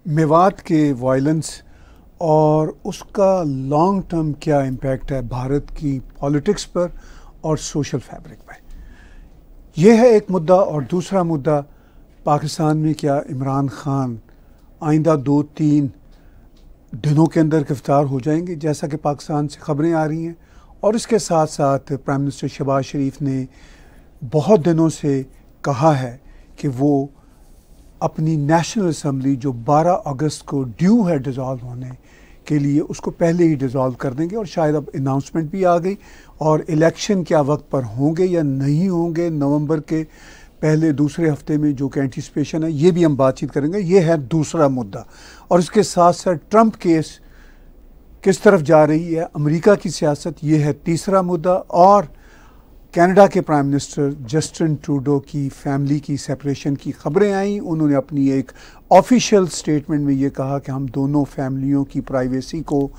मेवात के वायलेंस और उसका लॉन्ग टर्म क्या इम्पैक्ट है भारत की पॉलिटिक्स पर और सोशल फैब्रिक पर, यह है एक मुद्दा। और दूसरा मुद्दा, पाकिस्तान में क्या इमरान खान आइंदा 2-3 दिनों के अंदर गिरफ्तार हो जाएंगे, जैसा कि पाकिस्तान से खबरें आ रही हैं। और इसके साथ साथ प्राइम मिनिस्टर शहबाज शरीफ ने बहुत दिनों से कहा है कि वो अपनी नेशनल असम्बली जो 12 अगस्त को ड्यू है डिज़ोल्व होने के लिए, उसको पहले ही डिज़ोल्व कर देंगे। और शायद अब अनाउंसमेंट भी आ गई, और इलेक्शन क्या वक्त पर होंगे या नहीं होंगे नवंबर के पहले दूसरे हफ्ते में, जो कि एंटिसिपेशन है, ये भी हम बातचीत करेंगे। ये है दूसरा मुद्दा। और इसके साथ साथ ट्रंप केस किस तरफ जा रही है, अमेरिका की सियासत, ये है तीसरा मुद्दा। और कनाडा के प्राइम मिनिस्टर जस्टिन ट्रूडो की फैमिली की सेपरेशन की खबरें आई। उन्होंने अपनी एक ऑफिशियल स्टेटमेंट में ये कहा कि हम दोनों फैमिलियों की प्राइवेसी को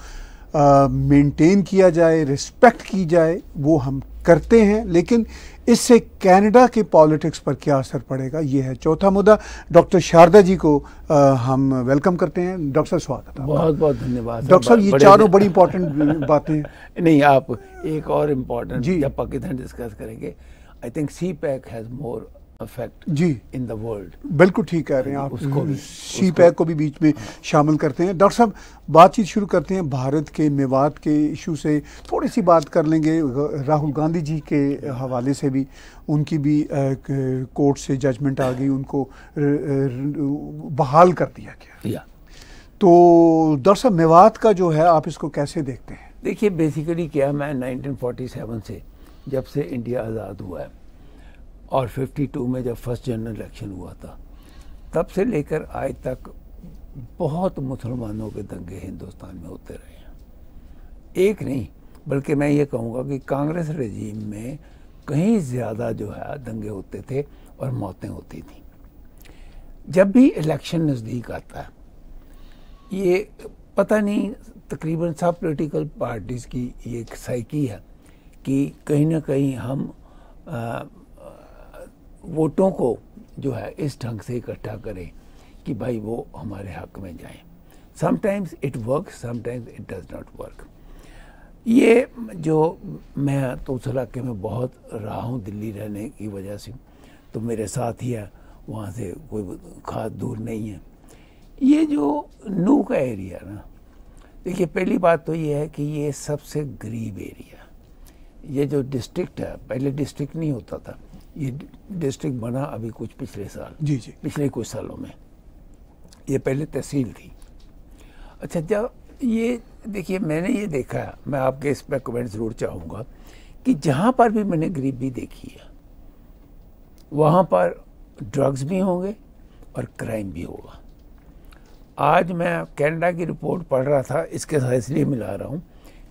मेंटेन किया जाए, रिस्पेक्ट की जाए, वो हम करते हैं। लेकिन इससे कनाडा के पॉलिटिक्स पर क्या असर पड़ेगा, ये है चौथा मुद्दा। डॉक्टर शारदा जी को हम वेलकम करते हैं। डॉक्टर साहब स्वागत है। बहुत बहुत धन्यवाद डॉक्टर साहब, ये चारों बड़ी इंपॉर्टेंट बातें हैं। नहीं, आप एक और इम्पोर्टेंट जब पाकिस्तान डिस्कस करेंगे, I think CPEC has more effect जी इन द वर्ल्ड। बिल्कुल ठीक कह रहे हैं आप, उसको सी पैक को भी बीच में शामिल करते हैं। डॉक्टर साहब, बातचीत शुरू करते हैं भारत के मेवात के इशू से। थोड़ी सी बात कर लेंगे राहुल गांधी जी के हवाले से भी। उनकी भी कोर्ट से जजमेंट आ गई, उनको बहाल कर दिया गया। तो डॉक्टर साहब, मेवात का जो है, आप इसको कैसे देखते हैं? देखिए, बेसिकली क्या, मैं 1947 से, जब से इंडिया आज़ाद हुआ है और 52 में जब फर्स्ट जनरल इलेक्शन हुआ था, तब से लेकर आज तक बहुत मुसलमानों के दंगे हिंदुस्तान में होते रहे हैं। एक नहीं, बल्कि मैं ये कहूँगा कि कांग्रेस रेजीम में कहीं ज़्यादा जो है दंगे होते थे और मौतें होती थी। जब भी इलेक्शन नज़दीक आता है, ये पता नहीं, तकरीबन सब पॉलिटिकल पार्टीज़ की ये एक साइकी है कि कहीं ना कहीं हम वोटों को जो है इस ढंग से इकट्ठा करें कि भाई वो हमारे हक में जाएं। Sometimes it work, sometimes it does not work. ये जो, मैं तो उस इलाके में बहुत रहा हूँ दिल्ली रहने की वजह से, तो मेरे साथ ही है, वहाँ से कोई खास दूर नहीं है। ये जो नू का एरिया ना, देखिए, पहली बात तो ये है कि ये सबसे गरीब एरिया। ये जो डिस्ट्रिक्ट है, पहले डिस्ट्रिक्ट नहीं होता था, ये डिस्ट्रिक्ट बना अभी कुछ पिछले साल, जी जी, पिछले कुछ सालों में। ये पहले तहसील थी। अच्छा, जब ये देखिए, मैंने ये देखा है, मैं आपके इस पर कमेंट जरूर चाहूँगा कि जहाँ पर भी मैंने गरीबी देखी है, वहाँ पर ड्रग्स भी होंगे और क्राइम भी होगा। आज मैं कनाडा की रिपोर्ट पढ़ रहा था, इसके साथ इसलिए मिला रहा हूँ,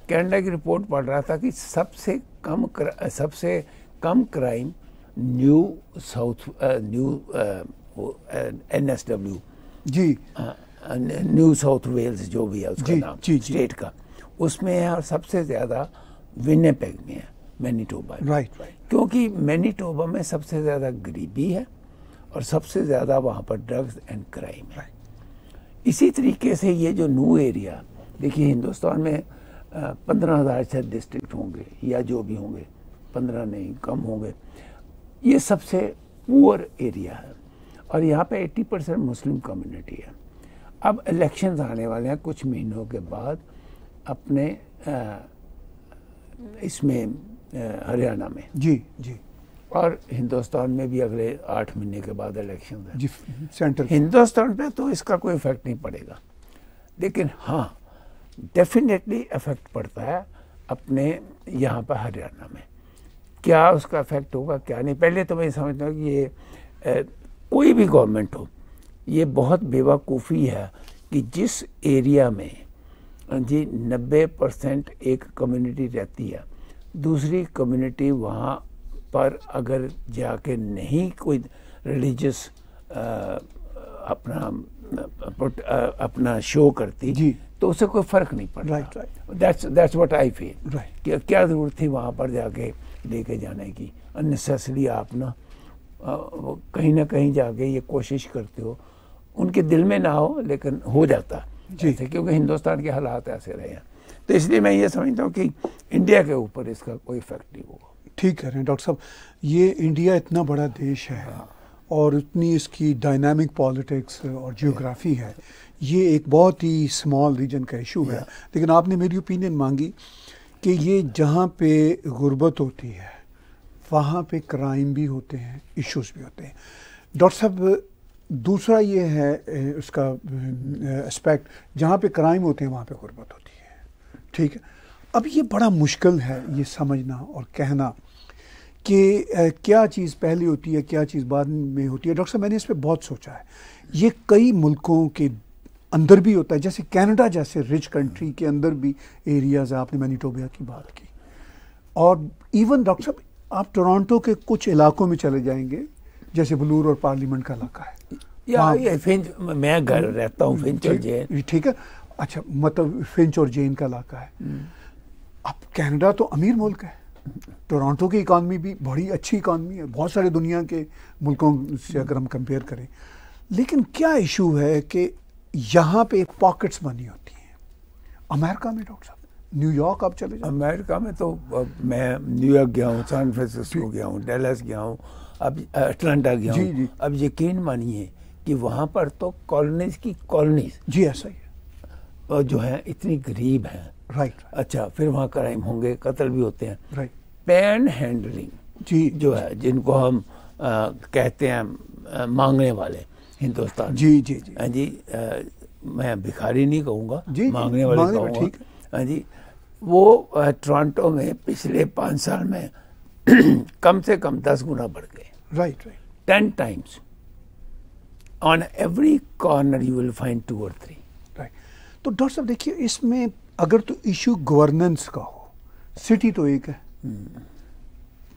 कनाडा की रिपोर्ट पढ़ रहा था कि सबसे कम क्राइम न्यू NSW जी, न्यू साउथ वेल्स जो भी है उसका नाम, स्टेट का, उसमें है। और सबसे ज़्यादा विनिपेग में है, मैनीटोबा में। राइट। क्योंकि मैनीटोबा में सबसे ज़्यादा गरीबी है और सबसे ज़्यादा वहाँ पर ड्रग्स एंड क्राइम है। इसी तरीके से ये जो न्यू एरिया, देखिए, हिंदुस्तान में 15,000 शायद डिस्ट्रिक्ट होंगे या जो भी होंगे, 15 नहीं, कम होंगे। ये सबसे पुअर एरिया है और यहाँ पे 80% मुस्लिम कम्युनिटी है। अब इलेक्शंस आने वाले हैं कुछ महीनों के बाद अपने इसमें हरियाणा में, जी जी, और हिंदुस्तान में भी अगले 8 महीने के बाद इलेक्शन है जी, सेंटर। हिंदुस्तान पे तो इसका कोई इफेक्ट नहीं पड़ेगा, लेकिन हाँ, डेफिनेटली इफेक्ट पड़ता है अपने यहाँ पर हरियाणा में। क्या उसका इफेक्ट होगा, क्या नहीं, पहले तो मैं समझता हूँ कि ये कोई भी गवर्नमेंट हो, ये बहुत बेवकूफ़ी है कि जिस एरिया में जी 90% एक कम्युनिटी रहती है, दूसरी कम्युनिटी वहाँ पर अगर जाके नहीं कोई रिलीजियस अपना शो करती जी, तो उससे कोई फर्क नहीं पड़ता। Right. That's what I feel. कि क्या ज़रूरत थी वहाँ पर जाके लेके जाने की, अननेसेसरी आप ना कहीं ना कहीं जाके ये कोशिश करते हो उनके दिल में ना हो लेकिन हो जाता जी, ऐसे, क्योंकि हिंदुस्तान के हालात ऐसे रहे हैं। तो इसलिए मैं ये समझता हूँ कि इंडिया के ऊपर इसका कोई इफेक्ट नहीं होगा। ठीक कह रहे हैं डॉक्टर साहब। ये इंडिया इतना बड़ा देश है और इतनी इसकी डायनामिक पॉलिटिक्स और जियोग्राफी है, ये एक बहुत ही स्मॉल रीजन का इशू है। लेकिन आपने मेरी ओपिनियन मांगी कि ये जहाँ पे गुर्बत होती है वहाँ पे क्राइम भी होते हैं, इश्यूज भी होते हैं। डॉक्टर साहब, दूसरा ये है उसका एस्पेक्ट, जहाँ पे क्राइम होते हैं वहाँ पे गुर्बत होती है, ठीक है। अब ये बड़ा मुश्किल है ये समझना और कहना कि क्या चीज़ पहले होती है, क्या चीज़ बाद में होती है। डॉक्टर साहब, मैंने इस पर बहुत सोचा है। ये कई मुल्कों के अंदर भी होता है, जैसे कनाडा जैसे रिच कंट्री के अंदर भी एरियाज, आपने मैनिटोबा की बात की, और इवन डॉक्टर साहब आप टोरंटो के कुछ इलाकों में चले जाएंगे, जैसे ब्लूर और पार्लियामेंट का इलाका है, या ये फिंच, मैं घर रहता हूँ फिंच और जेन, ठीक है। अच्छा, मतलब फिंच और जेन का इलाका है। अब कनाडा तो अमीर मुल्क है, टोरंटो की इकॉनमी भी बड़ी अच्छी इकॉनमी है, बहुत सारे दुनिया के मुल्कों से अगर हम कंपेयर करें। लेकिन क्या इशू है कि यहाँ पे पॉकेट्स बनी होती हैं। अमेरिका में डॉक्टर साहब, न्यूयॉर्क आप चले जाओ, अमेरिका में तो मैं न्यूयॉर्क गया हूँ, सैन फ्रांसिस्को गया हूँ, डैलस गया हूँ, अब अटलांटा गया हूँ। अब यकीन मानिए कि वहाँ पर तो कॉलोनीज की कॉलोनीज, जी ऐसा ही है, जो है इतनी गरीब हैं। राइट। अच्छा, फिर वहाँ क्राइम होंगे, कत्ल भी होते हैं। राइट। पैन हैंडलिंग जी जो है, जिनको हम कहते हैं मांगने वाले हिंदुस्तान, जी जी जी हाँ जी, मैं भिखारी नहीं कहूँगा, जी, मांगने वाले कहूँगा, ठीक। हाँ जी, वो टोरंटो में पिछले 5 साल में कम से कम 10 गुना बढ़ गए। Right right. 10 times on every corner you will find 2 or 3। Right. तो डॉक्टर साहब देखिए, इसमें अगर तो इशू गवर्नेंस का हो, सिटी तो एक है,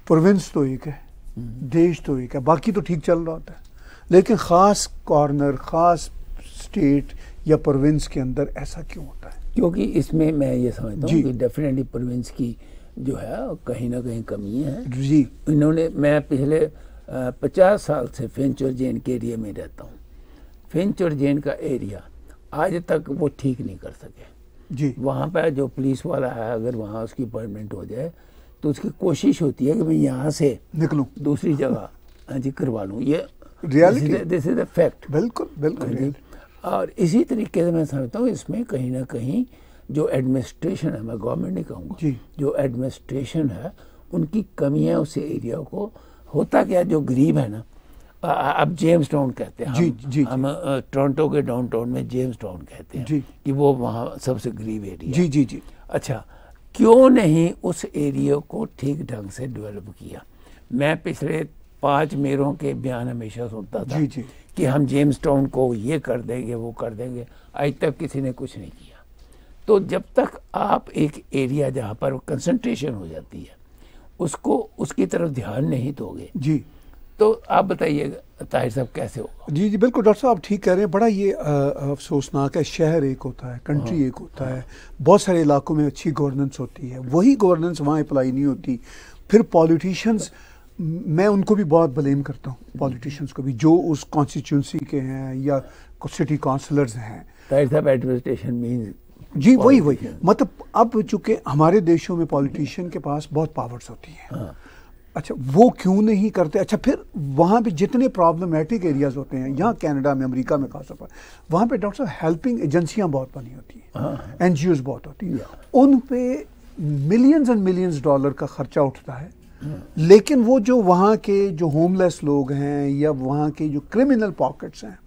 प्रोविंस तो एक है, देश तो एक है, बाकी तो ठीक चल रहा होता है। लेकिन ख़ास कॉर्नर, ख़ास स्टेट या प्रोविंस के अंदर ऐसा क्यों होता है? क्योंकि इसमें मैं ये समझता हूँ कि डेफिनेटली प्रोविंस की जो है कहीं ना कहीं कमी है जी। इन्होंने, मैं पिछले 50 साल से फिंच और जेन के एरिया में रहता हूँ। फिंच और जेन का एरिया आज तक वो ठीक नहीं कर सके जी। वहाँ पर जो पुलिस वाला है, अगर वहाँ उसकी अपॉइंटमेंट हो जाए तो उसकी कोशिश होती है कि मैं यहाँ से निकलूँ, दूसरी जगह जी करवा लूँ। ये reality, this is the fact. बिल्कुल बिल्कुल। और इसी तरीके से मैं समझता हूँ इसमें कहीं ना कहीं जो एडमिनिस्ट्रेशन है, मैं गवर्नमेंट नहीं कहूँगा, जो एडमिनिस्ट्रेशन है उनकी कमी है उस एरिया को। होता क्या, जो गरीब है ना, अब जेम्स टाउन कहते हैं हम टोरंटो के डाउनटाउन में जेम्स टाउन कहते हैं कि वो वहाँ सबसे गरीब एरिया। जी जी जी। अच्छा, क्यों नहीं उस एरिया को ठीक ढंग से डेवलप किया? मैं पिछले 5 मेयरों के बयान हमेशा सुनता था जी कि हम जेम्स टाउन को ये कर देंगे, वो कर देंगे, आज तक किसी ने कुछ नहीं किया। तो जब तक आप एक एरिया जहाँ पर कंसंट्रेशन हो जाती है उसको, उसकी तरफ ध्यान नहीं दोगे जी, तो आप बताइए ताहिर साहब कैसे होगा? जी जी बिल्कुल डॉक्टर साहब, आप ठीक कह रहे हैं। बड़ा ये अफसोसनाक है, शहर एक होता है, कंट्री एक होता है, बहुत सारे इलाकों में अच्छी गवर्नेंस होती है, वही गवर्नेंस वहाँ अप्लाई नहीं होती। फिर पॉलिटिशियंस, मैं उनको भी बहुत ब्लेम करता हूँ, पॉलिटिशियंस को भी, जो उस कॉन्स्टिट्यूंसी के हैं या सिटी काउंसलर्स हैं। ताहिर साहब, एडमिनिस्ट्रेशन मीन्स जी वही मतलब अब चूंकि हमारे देशों में पॉलिटिशियन के पास बहुत पावर्स होती हैं। अच्छा, वो क्यों नहीं करते? अच्छा, फिर वहाँ पे जितने प्रॉब्लमेटिक एरियाज होते हैं, यहाँ कनाडा में, अमेरिका में खासतौर पर, वहाँ पे डॉक्टर साहब हेल्पिंग एजेंसियाँ बहुत बनी होती हैं, NGOs बहुत होती हैं, उन पे मिलियंस एंड मिलियंस डॉलर का खर्चा उठता है। लेकिन वो जो वहाँ के जो होमलेस लोग हैं या वहाँ के जो क्रिमिनल पॉकेट्स हैं,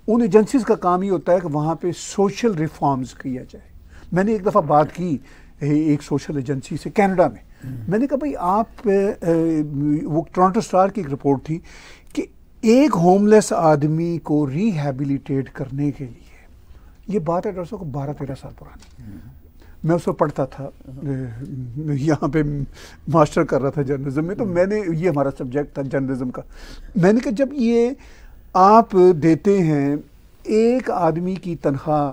उन एजेंसीज का काम ही होता है कि वहाँ पे सोशल रिफॉर्म्स किया जाए। मैंने एक दफ़ा बात की एक सोशल एजेंसी से कनाडा में, मैंने कहा भाई आप वो टोरंटो स्टार की एक रिपोर्ट थी कि एक होमलेस आदमी को रिहैबिलिटेट करने के लिए, ये बात है डॉक्टर साहब 12-13 साल पुरानी, मैं उस पर पढ़ता था, यहाँ पे मास्टर कर रहा था जर्नलिज्म में, तो मैंने, ये हमारा सब्जेक्ट था जर्नलिज्म का, मैंने कहा जब ये आप देते हैं एक आदमी की तनख्वाह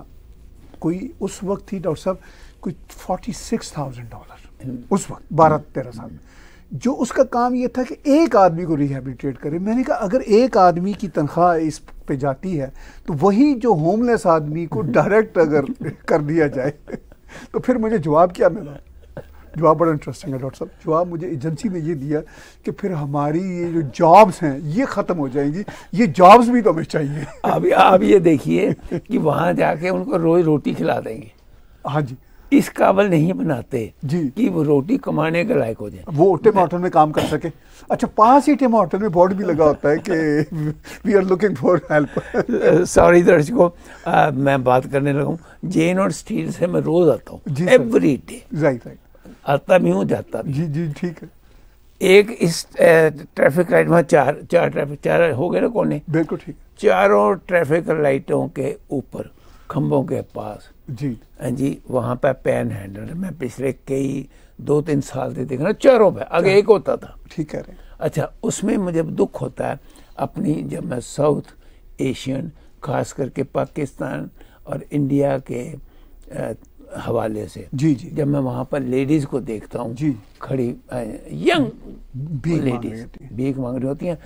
कोई उस वक्त थी डॉक्टर साहब कोई $46,000 उस वक्त 12-13 साल में, जो उसका काम ये था कि एक आदमी को रिहेबिलिटेट करे। मैंने कहा अगर एक आदमी की तनख्वाह इस पे जाती है तो वही जो होमलेस आदमी को डायरेक्ट अगर कर दिया जाए तो फिर मुझे जवाब क्या मिला? जवाब बड़ा इंटरेस्टिंग है डॉक्टर साहब। जवाब मुझे एजेंसी ने ये दिया कि फिर हमारी ये जो जॉब्स हैं ये ख़त्म हो जाएंगी, ये जॉब्स भी तो हमें चाहिए। आप ये देखिए कि वहाँ जाके उनको रोज रोटी खिला देंगे। हाँ जी, इस काबिल नहीं बनाते जी कि वो रोटी कमाने के लायक हो जाए, वो टिम होटल में काम कर सके। अच्छा, पास ही टिम होटल में बोर्ड भी लगा होता है कि we are looking for help. Sorry दर्शकों, मैं बात करने लगा। जेन और स्टील से मैं रोज आता हूँ, एवरी डे। राइट, आता भी हूँ, जाता भी। जी जी, ठीक है। एक इस ट्रैफिक लाइट में चार हो गए ना कोने, बिल्कुल ठीक। चारों ट्रैफिक लाइटों के ऊपर खंभों के पास जी वहाँ पे पैन हैंडल मैं पिछले कई 2-3 साल से देख रहा हूँ, चारों पे। आगे एक होता था, ठीक कह रहे हैं। अच्छा, उसमें मुझे दुख होता है अपनी, जब मैं साउथ एशियन खास करके पाकिस्तान और इंडिया के हवाले से जी जी, जब मैं वहाँ पर लेडीज को देखता हूँ खड़ी, यंग लेडीज भीख मांग रही होती हैं,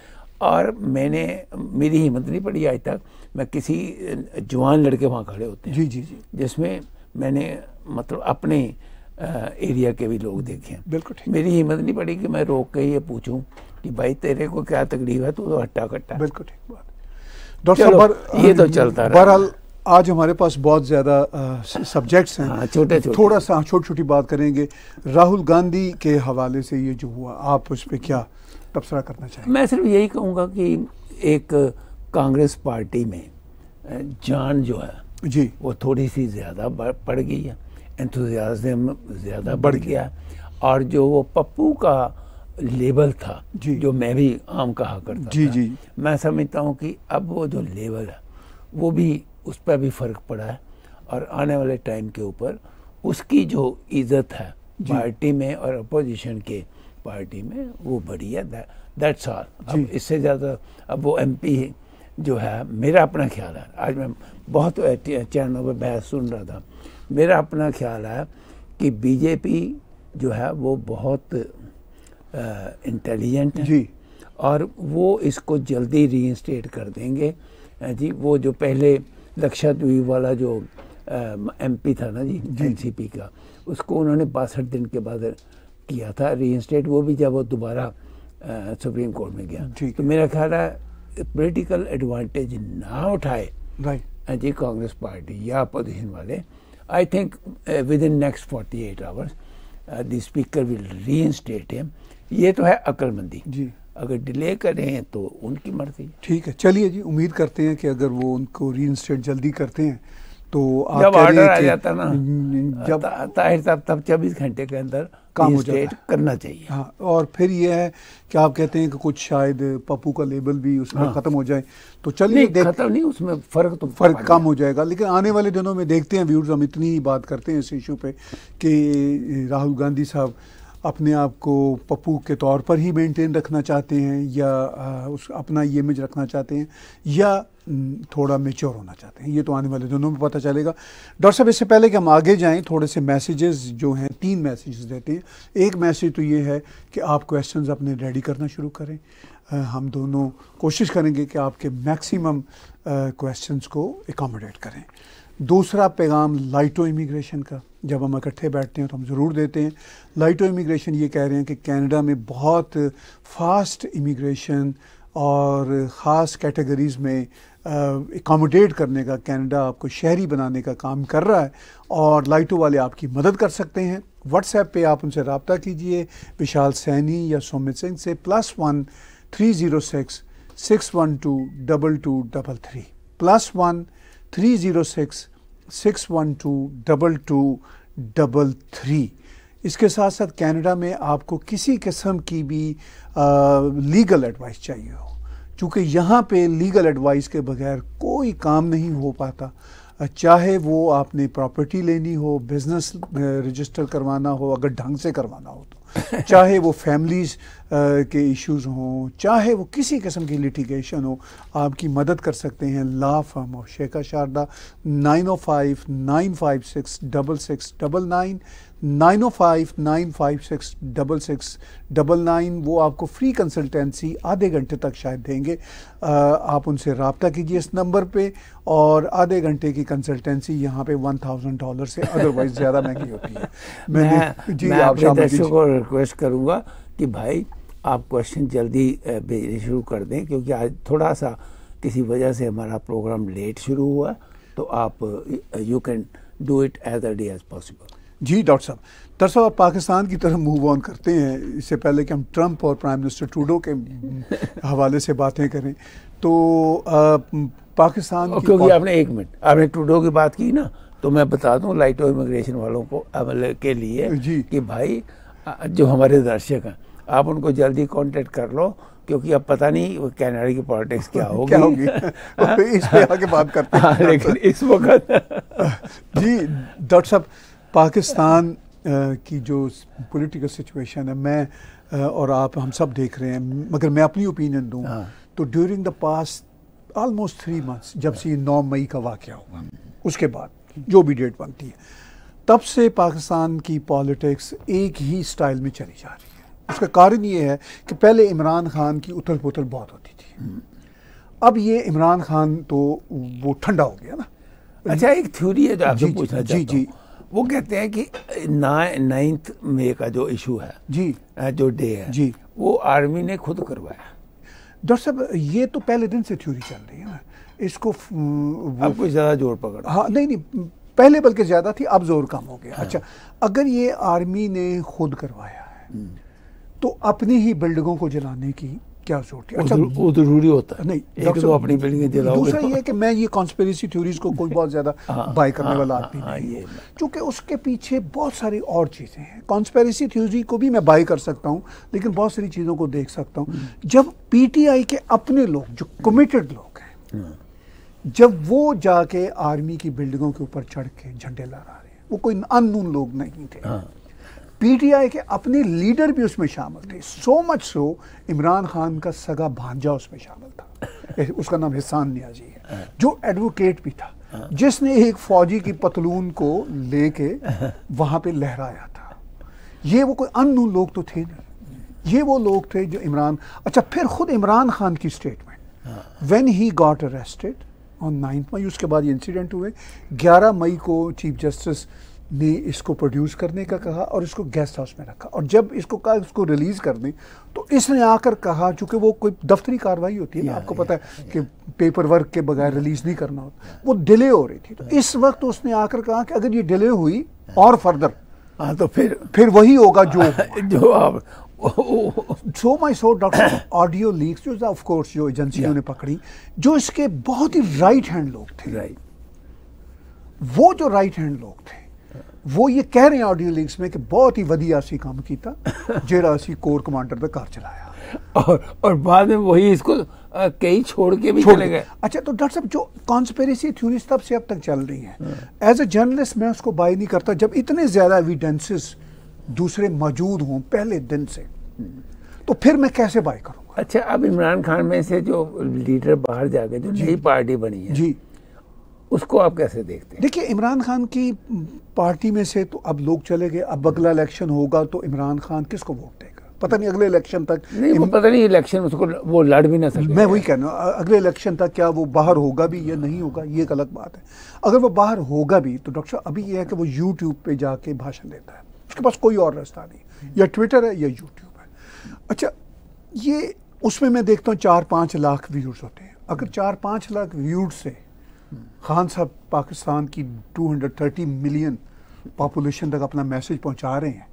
और मेरी हिम्मत नहीं पड़ी आज तक, मैं किसी जवान लड़के वहाँ खड़े होते हैं जी जी जी, जिसमें मैंने मतलब अपने एरिया के भी लोग देखे हैं। बिल्कुल ठीक। मेरी हिम्मत नहीं पड़ी कि मैं रोक के ये पूछूं कि भाई तेरे को क्या तकलीफ है, तू तो हट्टा कट्टा। बिल्कुल ठीक बात। डॉक्टर साहब, ये तो चलता रहा। बहरहाल आज हमारे पास बहुत ज़्यादा सब्जेक्ट्स हैं। हाँ, छोटे थोड़ा सा छोटी छोटी बात करेंगे। राहुल गांधी के हवाले से ये जो हुआ, आप उस पर क्या तबसरा करना चाहेंगे? मैं सिर्फ यही कहूँगा कि एक कांग्रेस पार्टी में जान जो है जी वो थोड़ी सी ज़्यादा बढ़ गई है, एंथुजियाज्म ज़्यादा बढ़ गया, और जो वो पप्पू का लेवल था जो मैं भी आम कहा करता जी था, जी, मैं समझता हूँ कि अब वो जो लेवल है वो भी, उस पर भी फ़र्क पड़ा है, और आने वाले टाइम के ऊपर उसकी जो इज़्ज़त है पार्टी में और अपोजिशन के पार्टी में वो बढ़ी है। That's all. अब इससे ज़्यादा, अब वो एमपी जो है, मेरा अपना ख्याल है, आज मैं बहुत चैनलों पर बहस सुन रहा था, मेरा अपना ख्याल है कि बीजेपी जो है वो बहुत इंटेलिजेंट है जी, और वो इसको जल्दी रीइंस्टेट कर देंगे जी। वो जो पहले लक्षद्वीप वाला जो एमपी था ना जी एनसीपी का, उसको उन्होंने 62 दिन के बाद किया था रीइंस्टेट, वो भी जब वो दोबारा सुप्रीम कोर्ट में गया। तो मेरा ख्याल है पॉलिटिकल एडवांटेज ना उठाए जी कांग्रेस पार्टी या अपोजिशन वाले, I think with in next 48 hours the speaker will reinstate him. ये तो है अक्लमंदी जी, अगर डिले करें तो उनकी मर्जी। ठीक है, चलिए जी, उम्मीद करते हैं कि अगर वो उनको रीइंस्टेट जल्दी करते हैं तो आप जब ऑर्डर आ जाता ना, जब तब 24 घंटे के अंदर काम हो जाता करना चाहिए। हाँ, और फिर ये है कि आप कहते हैं कि कुछ शायद पप्पू का लेबल भी उसमें खत्म हो जाए, तो चलिए खत्म नहीं, उसमें फर्क कम हो जाएगा। लेकिन आने वाले दिनों में देखते हैं व्यूअर्स, हम इतनी ही बात करते हैं इस इशू पे कि राहुल गांधी साहब अपने आप को पप्पू के तौर पर ही मेंटेन रखना चाहते हैं या उस अपना ये इमेज रखना चाहते हैं या थोड़ा मेच्योर होना चाहते हैं, ये तो आने वाले दिनों में पता चलेगा। डॉक्टर साहब, इससे पहले कि हम आगे जाएं, थोड़े से मैसेजेस जो हैं, 3 मैसेजेस देते हैं। एक मैसेज तो ये है कि आप क्वेश्चंस अपने रेडी करना शुरू करें, हम दोनों कोशिश करेंगे कि आपके मैक्सिमम क्वेश्चंस को एकोमोडेट करें। दूसरा पैगाम लाइटो इमिग्रेशन का, जब हम इकट्ठे बैठते हैं तो हम ज़रूर देते हैं। लाइटो इमिग्रेशन ये कह रहे हैं कि कनाडा में बहुत फास्ट इमिग्रेशन और ख़ास कैटेगरीज़ में एकोमोडेट करने का कनाडा आपको शहरी बनाने का काम कर रहा है, और लाइटो वाले आपकी मदद कर सकते हैं। व्हाट्सएप पे आप उनसे रब्ता कीजिए, विशाल सैनी या सुमित सिंह से, +1 306 612 2233 +1 306 612 2233। इसके साथ साथ कनाडा में आपको किसी किस्म की भी लीगल एडवाइस चाहिए हो, चूँकि यहाँ पे लीगल एडवाइस के बगैर कोई काम नहीं हो पाता, चाहे वो आपने प्रॉपर्टी लेनी हो, बिजनेस रजिस्टर करवाना हो, अगर ढंग से करवाना हो तो, चाहे वो फैमिलीज़ के इश्यूज़ हों, चाहे वो किसी किस्म की लिटिगेशन हो, आपकी मदद कर सकते हैं law firm of Shekha Sharda. 905 956 6699 9059566699। वो आपको फ्री कंसल्टेंसी आधे घंटे तक शायद देंगे। आप उनसे रब्ता कीजिए इस नंबर पे, और आधे घंटे की कंसल्टेंसी यहाँ पे $1000 से अदरवाइज ज़्यादा महंगी होती है। मैं अपने दर्शकों को रिक्वेस्ट करूँगा कि भाई आप क्वेश्चन जल्दी भेजने शुरू कर दें, क्योंकि आज थोड़ा सा किसी वजह से हमारा प्रोग्राम लेट शुरू हुआ, तो आप you can do it as early as possible. जी डॉक्टर साहब, आप पाकिस्तान की तरफ मूव ऑन करते हैं। इससे पहले कि हम ट्रंप और प्राइम मिनिस्टर ट्रूडो के हवाले से बातें करें, तो पाकिस्तान क्योंकि आपने 1 मिनट आपने ट्रूडो की बात की ना, तो मैं बता दूं लाइटो इमिग्रेशन वालों को के लिए कि भाई जो हमारे दर्शक हैं, आप उनको जल्दी कांटेक्ट कर लो, क्योंकि अब पता नहीं कनाडा की पॉलिटिक्स क्या होगी। इस पे आगे बात करते हैं। लेकिन इस वक्त जी डॉक्टर साहब, पाकिस्तान की जो पॉलिटिकल सिचुएशन है, मैं और आप हम सब देख रहे हैं, मगर मैं अपनी ओपिनियन दूं तो during the past almost 3 months, जब से 9 मई का वाक़या हुआ, उसके बाद जो भी डेट बनती है, तब से पाकिस्तान की पॉलिटिक्स एक ही स्टाइल में चली जा रही है। उसका कारण ये है कि पहले इमरान खान की उथल पुथल बहुत होती थी, अब ये इमरान खान तो वो ठंडा हो गया ना। अच्छा, एक थ्योरी है जो आपसे पूछना चाहता हूं। वो कहते हैं कि 9 मई का जो इशू है जी, जो डे है जी, वो आर्मी ने खुद करवाया। डॉक्टर साहब, ये तो पहले दिन से थ्योरी चल रही है ना, इसको अब कुछ ज्यादा जोर पकड़। हाँ, नहीं, पहले बल्कि ज्यादा थी, अब जोर कम हो गया। हाँ। अच्छा, अगर ये आर्मी ने खुद करवाया है तो अपनी ही बिल्डिंगों को जलाने की क्या जरूरत है? अच्छा, वो जरूरी होता है नहीं, एक तो अपनी बिल्डिंग जलाओगे। दूसरा ये है कि मैं ये कॉन्स्पिरेसी थ्योरीज को कोई बहुत ज्यादा बाय करने वाला आदमी नहीं, क्योंकि उसके पीछे बहुत सारी और चीजें हैं। कॉन्स्पिरेसी थ्योरी को भी मैं बाय कर सकता हूँ, लेकिन बहुत सारी चीजों को देख सकता हूँ। जब पीटीआई के अपने लोग, जो कमिटेड लोग हैं, जब वो जाके आर्मी की बिल्डिंगों के ऊपर चढ़ के झंडे लहरा रहे हैं, वो कोई अननोन लोग नहीं थे। पीटीआई के अपने लीडर भी उसमें शामिल थे, so much so Imran Khan का सगा भांजा उसमें शामिल था, उसका नाम हिसान नियाजी है, जो एडवोकेट भी था, जिसने एक फौजी की पतलून को लेके वहां पे लहराया था। ये वो कोई अननोन लोग तो थे नहीं, ये वो लोग थे जो इमरान। अच्छा, फिर खुद इमरान खान की statement, when he got arrested on 9 मई, उसके बाद ये इंसिडेंट हुए, 11 मई को चीफ जस्टिस ने इसको प्रोड्यूस करने का कहा और इसको गेस्ट हाउस में रखा, और जब इसको कहा इसको रिलीज कर दें, तो इसने आकर कहा, चूंकि वो कोई दफ्तरी कार्रवाई होती है ना, आपको पता है कि पेपर वर्क के बगैर रिलीज नहीं करना होता, वो डिले हो रही थी, तो इस वक्त उसने आकर कहा कि अगर ये डिले हुई और फर्दर, हाँ, तो फिर वही होगा जो आप सो माई सो डॉक्टर, ऑडियो लीक्स जो ऑफ कोर्स जो एजेंसियों ने पकड़ी, जो इसके बहुत ही राइट हैंड लोग थे, वो जो राइट हैंड लोग थे, वो ये कह रहे हैं ऑडियो लीक्स में कि बहुत ही वधिया सी काम किया, जेड़ा असी कोर कमांडर पे कार चलाया, और बाद में वही इसको कई छोड़ के भी चले गए। अच्छा, तो डॉक्टर साहब, जो कॉन्स्पिरेसी थ्योरीज तब से अब तक चल रही हैं, एज ए जर्नलिस्ट मैं उसको बाय नहीं करता। जब इतने ज्यादा एविडेंसेस दूसरे मौजूद हों पहले दिन से, तो फिर मैं कैसे बाय करूंगा? अच्छा, अब इमरान खान में से जो लीडर बाहर जाके जो नई पार्टी बनी है जी, उसको आप कैसे देखते हैं? देखिए, इमरान खान की पार्टी में से तो अब लोग चले गए, अब अगला इलेक्शन होगा तो इमरान खान किसको वोट देगा पता नहीं, अगले इलेक्शन तक नहीं, वो पता नहीं इलेक्शन उसको वो लड़ भी ना सके। मैं वही कह रहा हूँ, अगले इलेक्शन तक क्या वो बाहर होगा भी या नहीं होगा, ये एक अलग बात है। अगर वो बाहर होगा भी तो डॉक्टर साहब अभी ये है कि वो यूट्यूब पे जाके भाषण देता है, उसके पास कोई और रास्ता नहीं, या ट्विटर है या यूट्यूब है। अच्छा, ये उसमें मैं देखता हूँ 4-5 लाख व्यूज़ होते हैं। अगर 4-5 लाख व्यूज़ से खान साहब पाकिस्तान की 230 मिलियन पॉपुलेशन तक अपना मैसेज पहुंचा रहे हैं,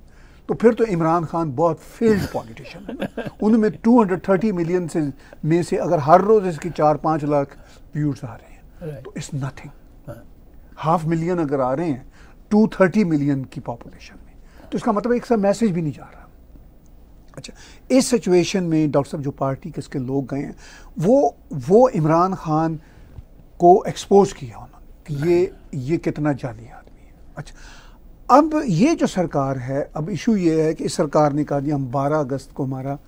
तो फिर तो इमरान खान बहुत फेल्ड पॉलिटिशियन है। उनमें 230 मिलियन में से अगर हर रोज इसकी 4-5 लाख व्यूज आ रहे हैं तो इट्स नथिंग। 500,000 अगर आ रहे हैं 230 मिलियन की पॉपुलेशन में, तो इसका मतलब एक सा मैसेज भी नहीं जा रहा। अच्छा, इस सिचुएशन में डॉक्टर साहब जो पार्टी के इसके लोग गए हैं, वो इमरान खान को एक्सपोज किया उन्होंने कि ये कितना जाली आदमी है। अच्छा, अब ये जो सरकार है, अब इशू ये है कि इस सरकार ने कहा हम 12 अगस्त को हमारा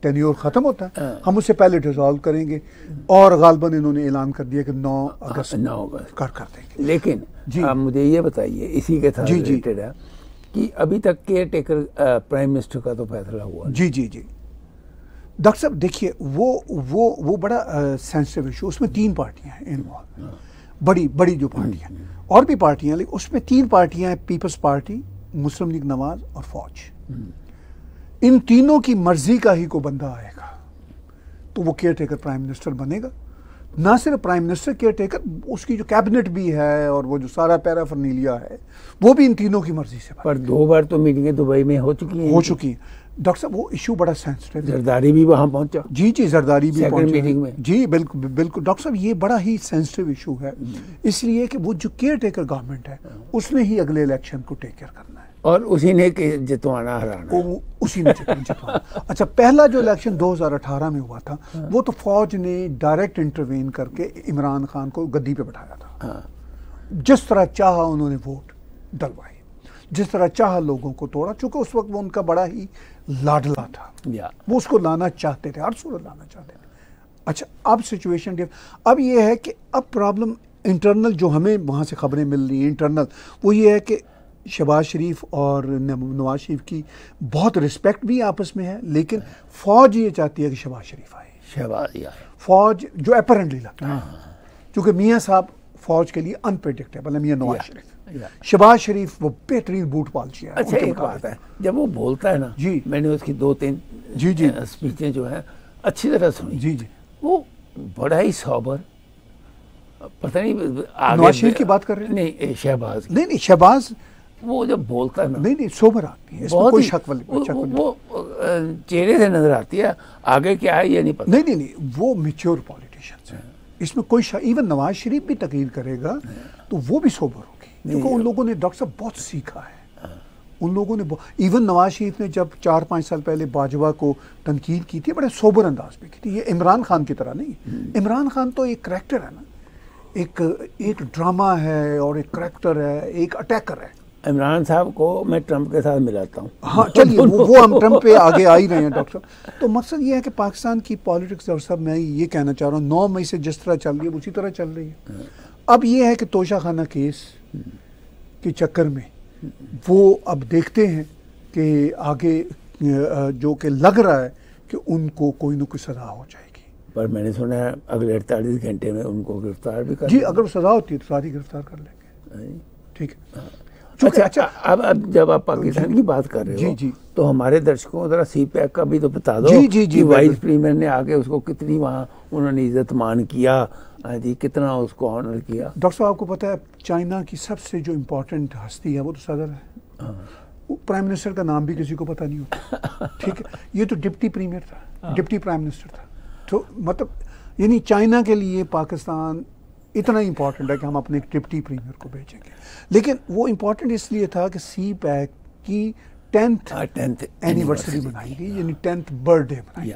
टेन्योर ख़त्म होता है, हम उससे पहले डिसॉल्व करेंगे, और गालबन इन्होंने ऐलान कर दिया कि 9 अगस्त कर देंगे। लेकिन आप मुझे ये बताइए, इसी के साथ रिलेटेड है कि अभी तक केयर टेकर प्राइम मिनिस्टर का तो फैसला हुआ। जी जी जी डॉक्टर साहब देखिए, वो बड़ा सेंसिटिव इशू, उसमें 3 पार्टियां हैं इन्वॉल्व, बड़ी बड़ी जो पार्टियां, और भी पार्टियां, लेकिन उसमें 3 पार्टियां हैं, पीपल्स पार्टी, मुस्लिम लीग नवाज और फौज। इन तीनों की मर्जी का ही कोई बंदा आएगा तो वो केयर टेकर प्राइम मिनिस्टर बनेगा। ना सिर्फ प्राइम मिनिस्टर केयर टेकर, उसकी जो कैबिनेट भी है और वो जो सारा पैराफर्नीलिया है वो भी इन तीनों की मर्जी से। पर 2 बार तो मीटिंगें दुबई में हो चुकी हैं। डॉक्टर साहब वो इशू बड़ा सेंसिटिव है। जरदारी भी वहां पहुंचा। जी जी जरदारी भी पहुंचा मीटिंग में। जी बिल्कुल बिल्कुल डॉक्टर साहब, ये बड़ा ही सेंसिटिव इशू है, इसलिए कि वो जो केयर टेकर गवर्नमेंट है उसने ही अगले इलेक्शन को टेक केयर करना है और उसी ने जितवाना हराना, उसी ने जितवाना। अच्छा, पहला जो इलेक्शन 2018 में हुआ था वो तो फौज ने डायरेक्ट इंटरवेन करके इमरान खान को गद्दी पे बैठाया था। जिस तरह चाहा उन्होंने वोट डलवाए, जिस तरह चाहा लोगों को तोड़ा, चूंकि उस वक्त वो उनका बड़ा ही लाडला था, वो उसको लाना चाहते थे, हर सूरत लाना चाहते थे। अच्छा, अब सिचुएशन अब ये है कि अब प्रॉब्लम इंटरनल जो हमें वहाँ से खबरें मिल रही हैं इंटरनल, वो ये है कि शहबाज शरीफ और नवाज शरीफ की बहुत रिस्पेक्ट भी आपस में है, लेकिन फौज ये चाहती है कि शहबाज शरीफ आए, फौज जो अपरेंटली लगता है, क्योंकि मियाँ साहब फौज के लिए अनप्रेडिक्टेबल है, मियाँ नवाज शरीफ। शहबाज शरीफ वो बेहतरीन बूट पालची है। अच्छा, एक बात है, जब वो बोलता है ना, जी मैंने उसकी 2-3 जी जी स्पीचें जो है अच्छी तरह सुनी। जी जी वो बड़ा ही सौबर, पता नहीं नवाज शरीफ की बात कर रहे हैं? नहीं, शहबाज। नहीं शहबाज वो जब बोलता है ना, नहीं सोबर आदमी है, इसमें कोई शक वाली वो चेहरे से नजर आती है, आगे क्या है ये नहीं पता। नहीं वो मैच्योर पॉलिटिशियंस हैं, इसमें कोई इवन नवाज शरीफ भी तकरीर करेगा तो वो भी सोबर होगी, क्योंकि उन लोगों ने डॉक्टर साहब बहुत सीखा है। उन लोगों ने इवन नवाज शरीफ ने जब 4-5 साल पहले बाजवा को तनकीद की थी, बड़े सोबर अंदाज में की थी। ये इमरान खान की तरह नहीं, इमरान खान तो एक करैक्टर है ना, एक ड्रामा है और एक करैक्टर है, एक अटैकर है। इमरान साहब को मैं ट्रंप के साथ मिलाता हूँ। हाँ चलिए, वो हम ट्रंप पे आगे आ ही रहे हैं डॉक्टर साहब। तो मकसद ये है कि पाकिस्तान की पॉलिटिक्स, डॉक्टर साहब मैं ये कहना चाह रहा हूँ, 9 मई से जिस तरह चल रही है उसी तरह चल रही है। अब ये है कि तोशा खाना केस के चक्कर में वो अब देखते हैं कि आगे जो कि लग रहा है कि उनको कोई न कोई सजा हो जाएगी। पर मैंने सुना है अगले 48 घंटे में उनको गिरफ्तार भी कर। जी, अगर सजा होती है तो सारी गिरफ्तार कर लेंगे। ठीक है। अच्छा, अब जब आप पाकिस्तान की बात कर रहे हो, जी, तो हमारे दर्शकों को जरा CPAC का भी तो बता दो। जी, वाइस प्रीमियर ने आके उसको कितनी वहाँ उन्होंने इज्जत मान किया, जी कितना उसको ऑनर किया। डॉक्टर साहब आपको पता है चाइना की सबसे जो इम्पोर्टेंट हस्ती है वो तो सदर है। प्राइम मिनिस्टर का नाम भी किसी को पता नहीं होता। ठीक है, ये तो डिप्टी प्रीमियर था, डिप्टी प्राइम मिनिस्टर था। तो मतलब यानी चाइना के लिए पाकिस्तान इतना इम्पोर्टेंट है कि हम अपने डिप्टी प्रीमियर को भेजेंगे। लेकिन वो इम्पोर्टेंट इसलिए था कि CPAC की 10th एनिवर्सरी मनाई गई, यानी 10th बर्थडे मनाई गई।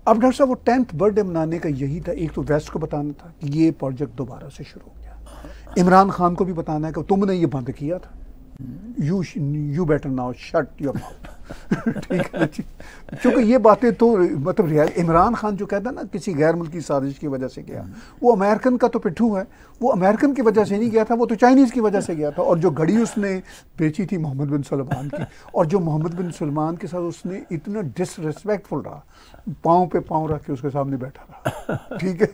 अब डॉक्टर साहब वो 10th बर्थडे मनाने का यही था, एक तो वेस्ट को बताना था कि ये प्रोजेक्ट दोबारा से शुरू हो गया, इमरान खान को भी बताना है कि तुमने ये बंद किया था, you better now shut your mouth. ठीक है जी, क्योंकि ये बातें तो मतलब रियल इमरान खान जो कहता है ना किसी गैर मुल्की साजिश की वजह से गया, वो अमेरिकन का तो पिट्ठू है, वो अमेरिकन की वजह से नहीं गया था, वो तो चाइनीज़ की वजह से गया था। और जो घड़ी उसने बेची थी मोहम्मद बिन सलमान की, और जो मोहम्मद बिन सलमान के साथ उसने इतना डिसरिस्पेक्टफुल रहा, पाँव पे पाँव रख के उसके सामने बैठा रहा। ठीक है।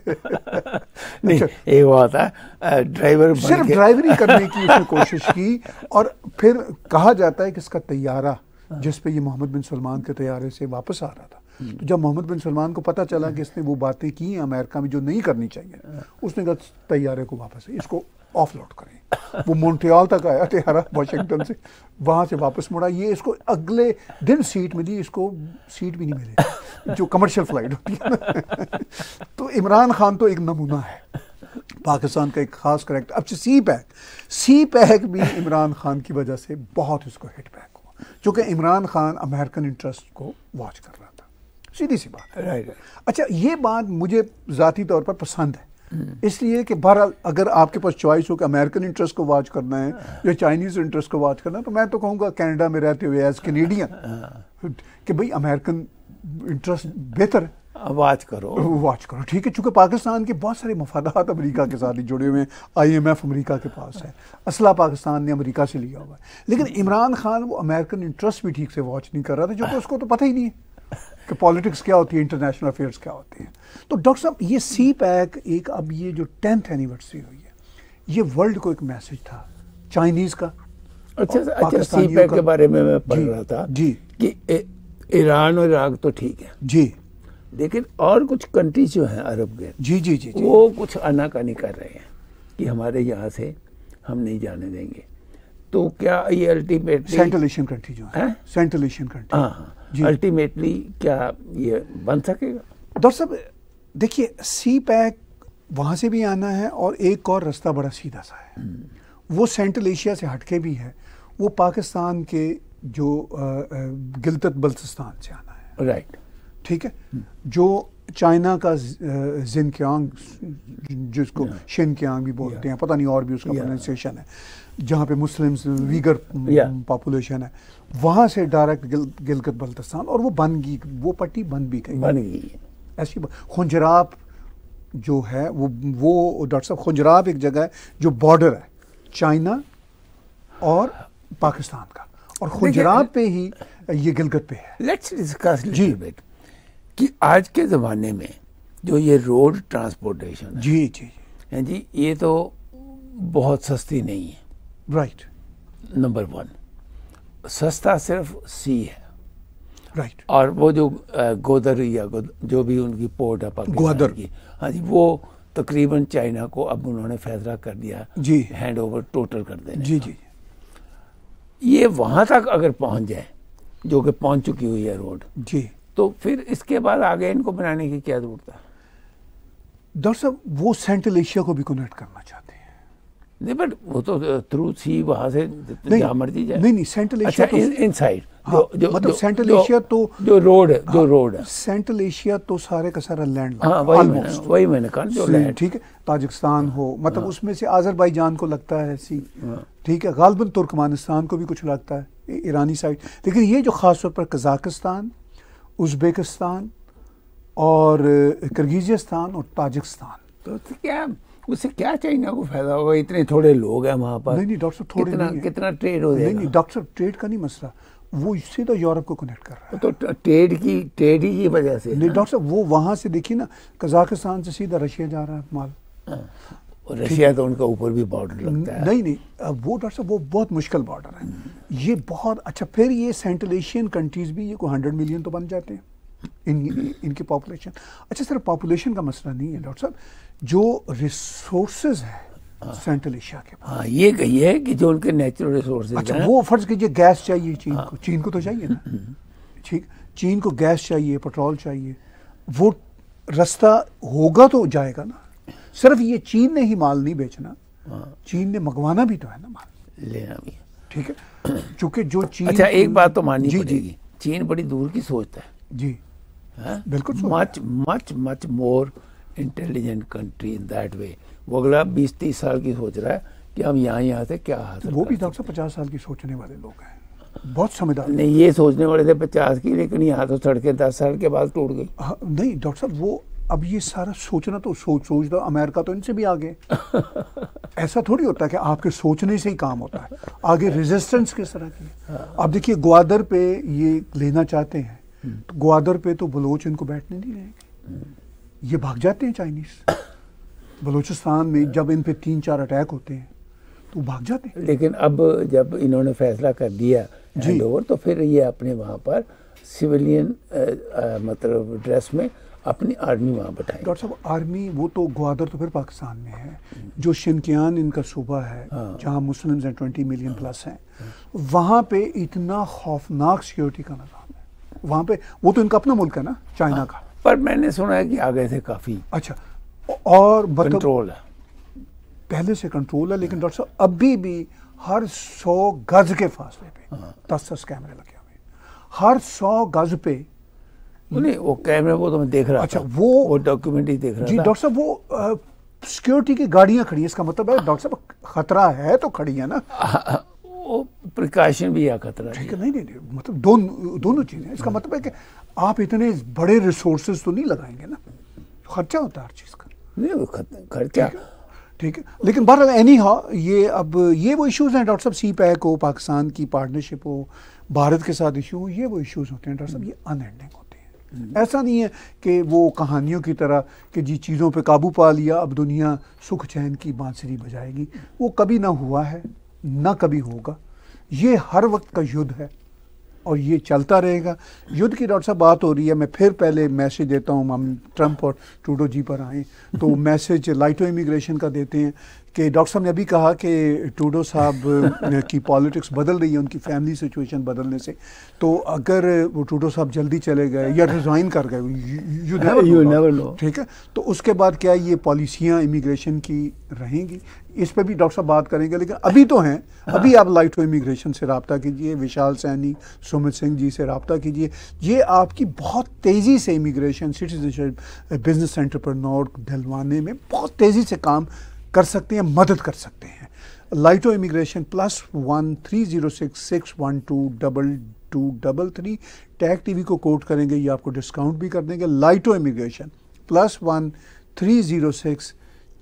नहीं, एक बात है, ड्राइवर सिर्फ ड्राइवरी करने की उसने कोशिश की, और फिर कहा जाता है कि इसका तैयारा जिस पे ये मोहम्मद बिन सलमान के तैयारे से वापस आ रहा था, तो जब मोहम्मद बिन सलमान को पता चला कि इसने वो बातें की हैं अमेरिका में जो नहीं करनी चाहिए, उसने कहा तैयारे को वापस इसको ऑफलोड करें। वो मॉन्ट्रियल तक आया तैयारा वाशिंगटन से, वहाँ से वापस मुड़ा। ये इसको अगले दिन सीट मिली, इसको सीट भी नहीं मिली जो कमर्शियल फ्लाइट होती है। तो इमरान खान तो एक नमूना है, पाकिस्तान का एक खास करैक्टर। अब CPAC भी इमरान खान की वजह से बहुत इसको हिट बैक हुआ, क्योंकि इमरान खान अमेरिकन इंटरेस्ट को वॉच कर रहा था, सीधी सी बात है। राइट। अच्छा, ये बात मुझे ज़ाती तौर पर पसंद है, इसलिए कि बहरहाल अगर आपके पास चॉइस हो कि अमेरिकन इंटरेस्ट को वॉच करना है या चाइनीज़ इंटरेस्ट को वॉच करना है, तो मैं तो कहूँगा कनाडा में रहते हुए एज कैनेडियन कि भाई अमेरिकन इंटरेस्ट बेहतर है। वाच करो, ठीक है। चूंकि पाकिस्तान के बहुत सारे मफादात अमेरिका के साथ ही जुड़े हुए हैं, IMF अमेरिका के पास है, असला पाकिस्तान ने अमेरिका से लिया हुआ है, लेकिन इमरान खान वो अमेरिकन इंटरेस्ट भी ठीक से वॉच नहीं कर रहा था, जो कि उसको तो पता ही नहीं है कि पॉलिटिक्स क्या होती है, इंटरनेशनल अफेयर्स क्या होते हैं। तो डॉक्टर साहब, ये CPEC एक, अब ये जो 10th एनिवर्सरी हुई है, ये वर्ल्ड को एक मैसेज था चाइनीज का। अच्छा, CPEC के बारे में मैं पढ़ रहा था जी कि ईरान और इराक तो ठीक है जी, लेकिन और कुछ कंट्रीज जो हैं अरब के, जी जी जी, वो कुछ आनाकानी कर रहे हैं कि हमारे यहाँ से हम नहीं जाने देंगे। तो क्या ये अल्टीमेटली सेंट्रल एशियन कंट्री जो है, सेंट्रल एशियन कंट्री, हाँ, अल्टीमेटली क्या ये बन सकेगा? डॉक्टर साहब देखिए, CPEC वहाँ से भी आना है और एक और रास्ता बड़ा सीधा सा है, वो सेंट्रल एशिया से हटके भी है, वो पाकिस्तान के जो गिलगित बल्तिस्तान से आना है, राइट, ठीक है, जो चाइना का जिनकियांग, जिसको शिनकियांग भी बोलते हैं, पता नहीं और भी उसका प्रोनाउंसिएशन है, जहाँ पे मुस्लिम्स वीगर पॉपुलेशन है, वहाँ से डायरेक्ट गिलगित बल्तिस्तान, और वो बन गई, वो पट्टी बन भी गई ऐसी। खुंजराब जो है वो डॉक्टर साहब, खुंजराब एक जगह है जो बॉर्डर है चाइना और पाकिस्तान का, और खुंजराब पे ही ये गिलगित पे है। लेट्स डिस्कस लिटिल बिट कि आज के ज़माने में जो ये रोड ट्रांसपोर्टेशन है, जी जी हैं जी, ये तो बहुत सस्ती नहीं है, राइट, नंबर 1। सस्ता सिर्फ सी है, राइट, और वो जो गोदर या जो भी उनकी पोर्ट है पाकिस्तान की, हाँ जी, वो तकरीबन चाइना को अब उन्होंने फैसला कर दिया जी, हैंड ओवर टोटल कर देने जी जी। ये वहां तक अगर पहुंच जाए, जो कि पहुंच चुकी हुई है रोड जी, तो फिर इसके बाद आगे इनको बनाने की क्या जरूरत है? डॉक्टर साहब वो सेंट्रल एशिया को भी कनेक्ट करना चाहते हैं। नहीं, बट वो तो थ्रू सी वहां से जहाँ मर्जी जाए। नहीं, सेंट्रल एशिया तो इनसाइड, हाँ, मतलब सेंट्रल एशिया तो जो रोड है, जो रोड है, सेंट्रल एशिया तो सारे का सारा लैंड, हाँ, वही मैंने कहा, जो लैंड, ठीक है, ताजिकिस्तान हो, मतलब उसमें से आज़रबाईजान को लगता है सी, ठीक है, गालिबन तुर्कमानिस्तान को भी कुछ लगता है, ईरानी साइड, लेकिन ये जो खास तौर पर कजाकिस्तान, उज़्बेकिस्तान और किर्गिज़स्तान और ताजिकिस्तान, तो क्या उससे क्या चाइना को फायदा होगा? इतने थोड़े लोग हैं वहाँ पर। नहीं डॉक्टर साहब, थोड़े कितना ट्रेड हो जाएगा? नहीं डॉक्टर साहब, ट्रेड का नहीं मसला, वो सीधा यूरोप को कनेक्ट कर रहा है, तो ट्रेड ही की वजह से। नहीं डॉक्टर साहब, वो वहाँ से देखिए ना, कजाकिस्तान से सीधा रशिया जा रहा है माल, रशिया तो उनका ऊपर भी बॉर्डर लगता है। नहीं वो डॉक्टर साहब, वो बहुत मुश्किल बॉर्डर है, ये बहुत अच्छा। फिर ये सेंट्रल एशियन कंट्रीज भी ये कोई 100 मिलियन तो बन जाते हैं इनकी पॉपुलेशन। अच्छा, सिर्फ पॉपुलेशन का मसला नहीं है डॉक्टर साहब, जो रिसोर्सेज है सेंट्रल एशिया के पास, हाँ, ये कहिए कि जो उनके नेचुरल रिसोर्सेज अच्छा हैं, वो फर्ज कीजिए गैस चाहिए चीन को, चीन को तो चाहिए ना, ठीक, चीन को गैस चाहिए, पेट्रोल चाहिए, वो रास्ता होगा तो जाएगा ना। सिर्फ ये चीन ने ही माल नहीं बेचना, चीन ने मंगवाना भी तो है ना, माल लेना भी, ठीक है, चूंकि जो चीन, अच्छा एक बात तो माननी पड़ेगी, चीन बड़ी दूर की सोचता है जी, बिल्कुल, much more intelligent country in that way. वो अगला 20-30 साल की सोच रहा है कि हम यहाँ से क्या हासिल, वो भी डॉक्टर 50 साल की सोचने वाले लोग हैं, बहुत समझदार। नहीं, ये सोचने वाले थे 50 की, लेकिन यहाँ तो सड़कें 10 साल के बाद टूट गई। नहीं डॉक्टर साहब, वो अब ये सारा सोचना तो सोच दो, अमेरिका तो इनसे भी आगे ऐसा थोड़ी होता है कि आपके सोचने से ही काम होता है, आगे रेजिस्टेंस किस तरह की है। अब देखिए, ग्वादर पे ये लेना चाहते हैं, तो ग्वादर पे तो बलोच इनको बैठने नहीं देंगे, ये भाग जाते हैं चाइनीज। बलूचिस्तान में जब इन पे 3-4 अटैक होते हैं तो भाग जाते हैं। लेकिन अब जब इन्होंने फैसला कर दिया हैंड ओवर, तो फिर ये अपने वहाँ पर सिविलियन मतलब ड्रेस में अपनी आर्मी वहाँ बैठाएंगे। डॉक्टर साहब, आर्मी वो तो ग्वादर तो फिर पाकिस्तान में है, जो शिनकियान इनका सूबा है, जहाँ मुस्लिम्स हैं 20 मिलियन प्लस हैं, वहाँ पे इतना खौफनाक सिक्योरिटी का निज़ाम है वहाँ पे। वो तो इनका अपना मुल्क है ना, चाइना का, पर मैंने सुना है कि आ गए थे काफी। अच्छा, और कंट्रोल है, पहले से कंट्रोल है, लेकिन डॉक्टर साहब अभी भी हर 100 गज के फासले पे 10 कैमरे लगे हुए, हर 100 गज पे। नहीं, वो कैमरे वो तो मैं देख रहा अच्छा, था, वो डॉक्यूमेंट्री देख रहा था। जी डॉक्टर साहब, वो सिक्योरिटी की गाड़ियां खड़ी है, इसका मतलब है डॉक्टर साहब खतरा है तो खड़ी है ना। वो प्रिकॉशन भी है, खतरा ठीक है। नहीं नहीं नहीं, मतलब दोनों चीजें। इसका मतलब है कि आप इतने बड़े रिसोर्सेज तो नहीं लगाएंगे ना, खर्चा होता है हर चीज का। नहीं खर्चा ठीक है। लेकिन बहरहाल एनी हाउ ये अब ये वो इश्यूज हैं डॉक्टर साहब, सी पैक हो, पाकिस्तान की पार्टनरशिप हो, भारत के साथ इशू हो, ये वो इश्यूज होते हैं डॉक्टर साहब, ये अनएंडिंग होते हैं। ऐसा नहीं है कि वो कहानियों की तरह कि जी चीज़ों पे काबू पा लिया अब दुनिया सुख चैन की बांसुरी बजाएगी। वो कभी ना हुआ है, ना कभी होगा। ये हर वक्त का युद्ध है और ये चलता रहेगा। युद्ध की डॉक्टर साहब बात हो रही है, मैं फिर पहले मैसेज देता हूँ, हम ट्रंप और ट्रूडो जी पर आएँ तो मैसेज लाइटो इमिग्रेशन का देते हैं कि डॉक्टर साहब ने अभी कहा कि ट्रूडो साहब की पॉलिटिक्स बदल रही है उनकी फैमिली सिचुएशन बदलने से। तो अगर वो ट्रूडो साहब जल्दी चले गए या रिजाइन कर गए, यू नेवर नो, ठीक है, तो उसके बाद क्या ये पॉलिसियाँ इमिग्रेशन की रहेंगी, इस पर भी डॉक्टर साहब बात करेंगे। लेकिन अभी तो हैं, अभी आप लाइटो इमिग्रेशन से रब्ता कीजिए, विशाल सैनी, सुमित सिंह जी से रब्ता कीजिए। ये आपकी बहुत तेज़ी से इमिग्रेशन, सिटीजनशिप, बिजनेस एंटरप्रेन्योर दिलवाने में बहुत तेज़ी से काम कर सकते हैं, मदद कर सकते हैं। लाइटो इमिग्रेशन +1 306 612 2233 टैग टीवी को कोट करेंगे, ये आपको डिस्काउंट भी कर देंगे। लाइटो इमिग्रेशन +1 306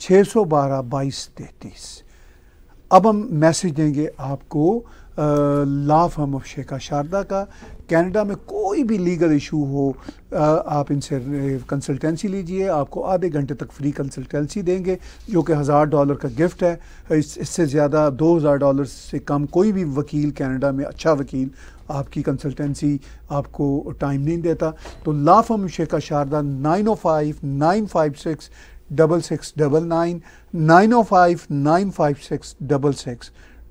612 2233। अब हम मैसेज देंगे आपको law firm of Shekha Sharda का। कनाडा में कोई भी लीगल इशू हो, आप इनसे कंसल्टेंसी लीजिए, आपको आधे घंटे तक फ्री कंसल्टेंसी देंगे जो कि $1000 का गिफ्ट है। इससे ज़्यादा $2000 से कम कोई भी वकील कनाडा में, अच्छा वकील, आपकी कंसल्टेंसी आपको टाइम नहीं देता। तो law firm of Shekha Sharda 905 956 6699 905 956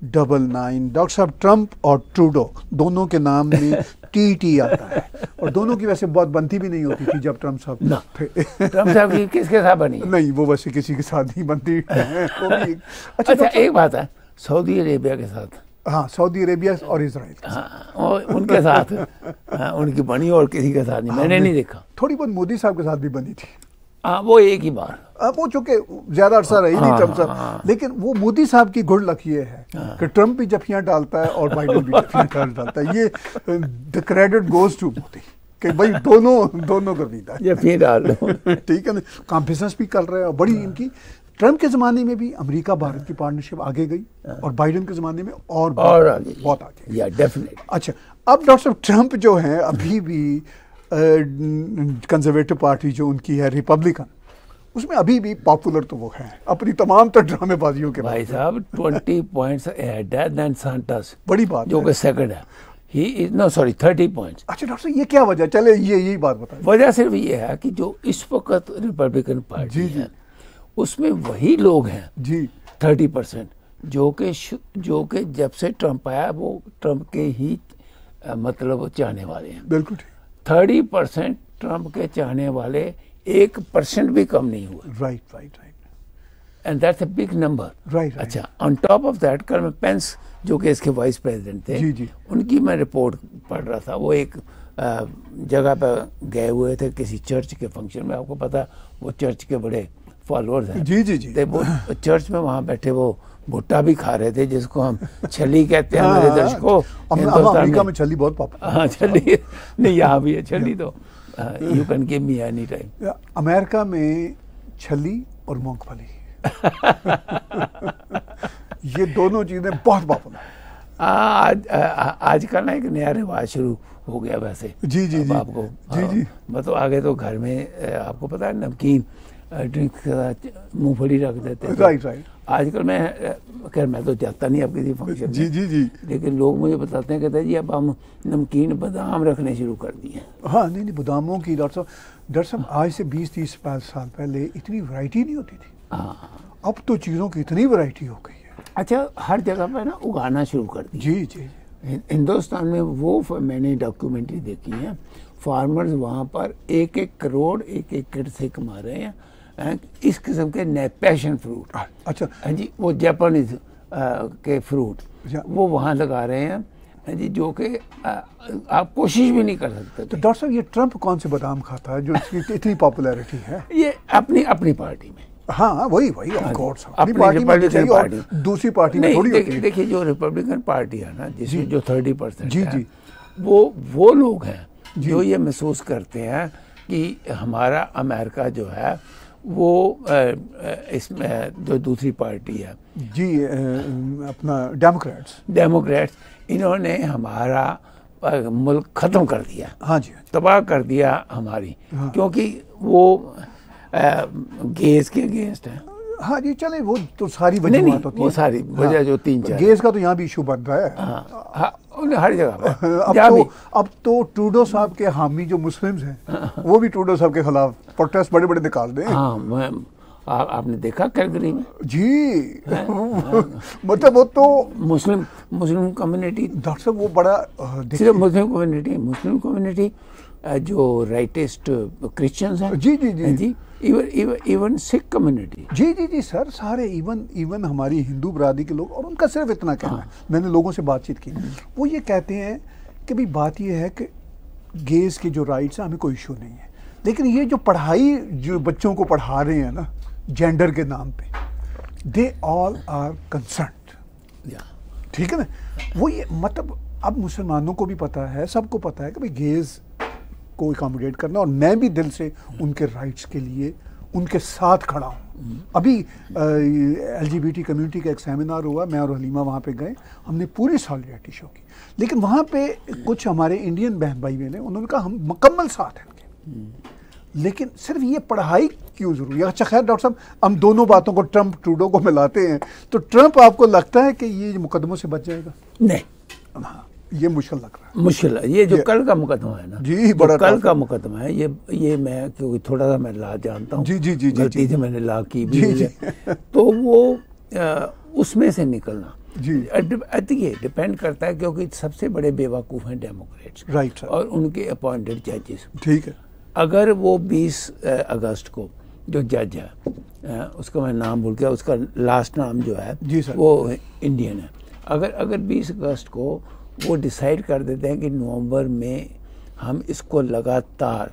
6699। Doctor साहब ट्रंप और ट्रूडो दोनों के नाम में टी आता है और दोनों की वैसे बहुत बनती भी नहीं होती थी जब ट्रंप साहब थे। ट्रंप साहब की किसके साथ बनी? नहीं, वो वैसे किसी के साथ नहीं बनती। अच्छा एक बात है, सऊदी अरेबिया के साथ, हाँ, सऊदी अरेबिया और इजराइल, हाँ, और उनके साथ हाँ, उनकी बनी और किसी के साथ नहीं, मैंने नहीं देखा। थोड़ी बहुत मोदी साहब के साथ भी बनी थी, हाँ, वो एक ही बार, वो चूंकि ज्यादा अरसा रही नहीं ट्रंप साहब, लेकिन वो मोदी साहब की गुड लक ये है कि ट्रंप भी जफियां डालता है और बाइडेन भी जफियां डालता है। ये the credit goes to Modi कि भाई दोनों गर्विदा जफियां डाल दो, ठीक है ना। काम बिजनेस भी कर रहे हैं, बड़ी इनकी ट्रंप के ज़माने में भी अमेरिका भारत की पार्टनरशिप आगे गई और बाइडेन के ज़माने में और बहुत आगे। या डेफिनेटली। अच्छा, अब डॉक्टर साहब ट्रंप जो हैं अभी भी कंजर्वेटिव पार्टी जो उनकी है रिपब्लिकन, उसमें अभी भी पॉपुलर तो वो है अपनी तमाम तर ड्रामेबाजियों के। भाई साहब 20 पॉइंट्स अहेड देन सांटस, बड़ी बात जो कि सेकंड है। He is no sorry 30 points. अच्छा डॉक्टर साहब, ये क्या वजह? चले यही बात बताइए। वजह सिर्फ ये है कि जो इस वक्त रिपब्लिकन पार्टी है उसमें वही लोग हैं जी 30% जो कि जब से ट्रंप आया वो ट्रंप के ही मतलब चाहने वाले हैं। बिल्कुल ठीक। 30% ट्रंप के चाहने वाले 1% भी कम नहीं हुए। Right and that's a big number. Right. अच्छा, on top of that Colonel Pence जो कि इसके वाइस प्रेसिडेंट थे, जी। उनकी मैं रिपोर्ट पढ़ रहा था। वो एक जगह पर गए हुए थे किसी चर्च के फंक्शन में, आपको पता वो चर्च के बड़े फॉलोअर्स हैं। जी। वो चर्च में वहाँ बैठे वो भुट्टा भी खा रहे थे, जिसको हम छली कहते हैं हमारे दर्शकों। अमेरिका में छली बहुत पॉपुलर। हाँ, छली नहीं, यहाँ भी है छली, तो you can give me any time. America में छली और मूंगफली ये दोनों चीजें बहुत पॉपुलर। आजकल ना एक नया रिवाज शुरू हो गया वैसे। जी आपको जी मतलब आगे तो घर में आपको पता है नमकीन ड्रिंक के साथ मूंगफली रख देते हैं। राइट। आजकल मैं तो जाता नहीं अब किसी फंक्शन में। जी। लेकिन लोग मुझे बताते हैं, कहते हैं जी अब हम नमकीन बादाम रखने शुरू कर दिए। हाँ, नहीं बादामों की डॉक्टर साहब आज से 20-30 साल पहले इतनी वैरायटी नहीं होती थी। अब तो चीज़ों की इतनी वैरायटी हो गई है। अच्छा, हर जगह पे ना उगाना शुरू कर दी। जी। हिंदुस्तान में वो मैंने डॉक्यूमेंट्री देखी है, फार्मर्स वहाँ पर 1-1 करोड़ 1 एकड़ से कमा रहे हैं इस किस्म के नए पैशन फ्रूट। अच्छा जी, वो जापानीज के फ्रूट वो वहाँ लगा रहे हैं जी, जो कि आप कोशिश भी नहीं कर सकते। तो डॉक्टर साहब, ये ट्रंप कौन से बादाम खाता है जो इसकी इतनी पॉपुलैरिटी है? ये अपनी पार्टी में हाँ वही वही ऑफ कोर्स अपनी अपनी पार्टी में रिपब्लिकन चाहिए और पार्टी। दूसरी पार्टी में नहीं, थोड़ी होती है। देखिए जो रिपब्लिकन पार्टी है ना, जिसमें जो 30% जी, है, जी। वो लोग हैं जो ये महसूस करते हैं कि हमारा अमेरिका जो है वो इसमें जो दूसरी पार्टी है जी अपना डेमोक्रेट्स इन्होंने हमारा मुल्क खत्म कर दिया, हाँ जी तबाह कर दिया हमारी, हाँ। क्योंकि वो गेज के अगेंस्ट है। हाँ जी चले वो तो सारी नहीं वजह होती वो है। सारी वजह जो 3-4 गेज का तो यहाँ भी इशू बन रहा है। हाँ, हर जगह पे जहाँ भी। अब तो ट्रूडो साहब के हामी जो मुस्लिम्स हैं वो भी ट्रूडो साहब के खिलाफ प्रोटेस्ट बड़े बड़े निकाल रहे हैं। हाँ, आपने देखा कैलगरी में जी मतलब वो तो मुस्लिम कम्युनिटी, डॉक्टर साहब वो बड़ा सिर्फ मुस्लिम कम्युनिटी जो राइटिस्ट क्रिश्चियंस हैं, जी जी जी जी, इवन सिख कम्युनिटी, जी जी जी सर, सारे इवन हमारी हिंदू बरादरी के लोग, और उनका सिर्फ इतना कहना है, मैंने लोगों से बातचीत की, वो ये कहते हैं कि भाई बात ये है कि गेज के जो राइट्स हैं हमें कोई इशू नहीं है, लेकिन ये जो पढ़ाई जो बच्चों को पढ़ा रहे हैं ना जेंडर के नाम पे, दे ऑल आर कंसर्न्ड, ठीक है ना। वो ये मतलब अब मुसलमानों को भी पता है, सबको पता है कि भाई गेज को अकोमोडेट करना, और मैं भी दिल से उनके राइट्स के लिए उनके साथ खड़ा हूँ। अभी LGBT कम्युनिटी का एक सेमिनार हुआ, मैं और हलीमा वहाँ पे गए, हमने पूरी सॉलिडरिटी शो की, लेकिन वहाँ पे कुछ हमारे इंडियन बहन भाई ने उन्होंने कहा हम मुकम्मल साथ हैं उनके, लेकिन सिर्फ ये पढ़ाई क्यों जरूरी है। अच्छा खैर डॉक्टर साहब, हम दोनों बातों को ट्रंप ट्रूडो को मिलाते हैं, तो ट्रंप आपको लगता है कि ये मुकदमों से बच जाएगा? नहीं, हाँ ये मुश्किल लग रहा है। मुश्किल है ये जो कल का मुकदमा है ना, जी बड़ा कल का मुकदमा है, ये मैं क्योंकि थोड़ा सा मैं ला जानता हूँ, जी जी जी गलती से मैंने ला की भी जी, जी। तो वो उसमें से निकलना जी ये डिपेंड करता है, क्योंकि सबसे बड़े बेवकूफ़ हैं डेमोक्रेट्स, राइट सर, और उनके अपॉइंटेड जजेस। ठीक है, अगर वो 20 अगस्त को जो जज है, उसका मैं नाम भूल गया, उसका लास्ट नाम जो है जी सर, वो इंडियन है, अगर 20 अगस्त को वो डिसाइड कर देते हैं कि नवंबर में हम इसको लगातार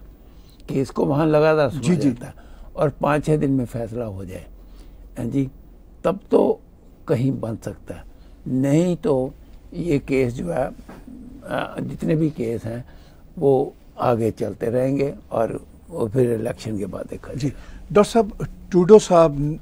केस को वहाँ लगातार सुना जाता है और 5-6 दिन में फैसला हो जाए, जी, तब तो कहीं बन सकता है, नहीं तो ये केस जो है जितने भी केस हैं वो आगे चलते रहेंगे और वो फिर इलेक्शन के बाद देखा जी। डॉक्टर साहब, ट्रूडो साहब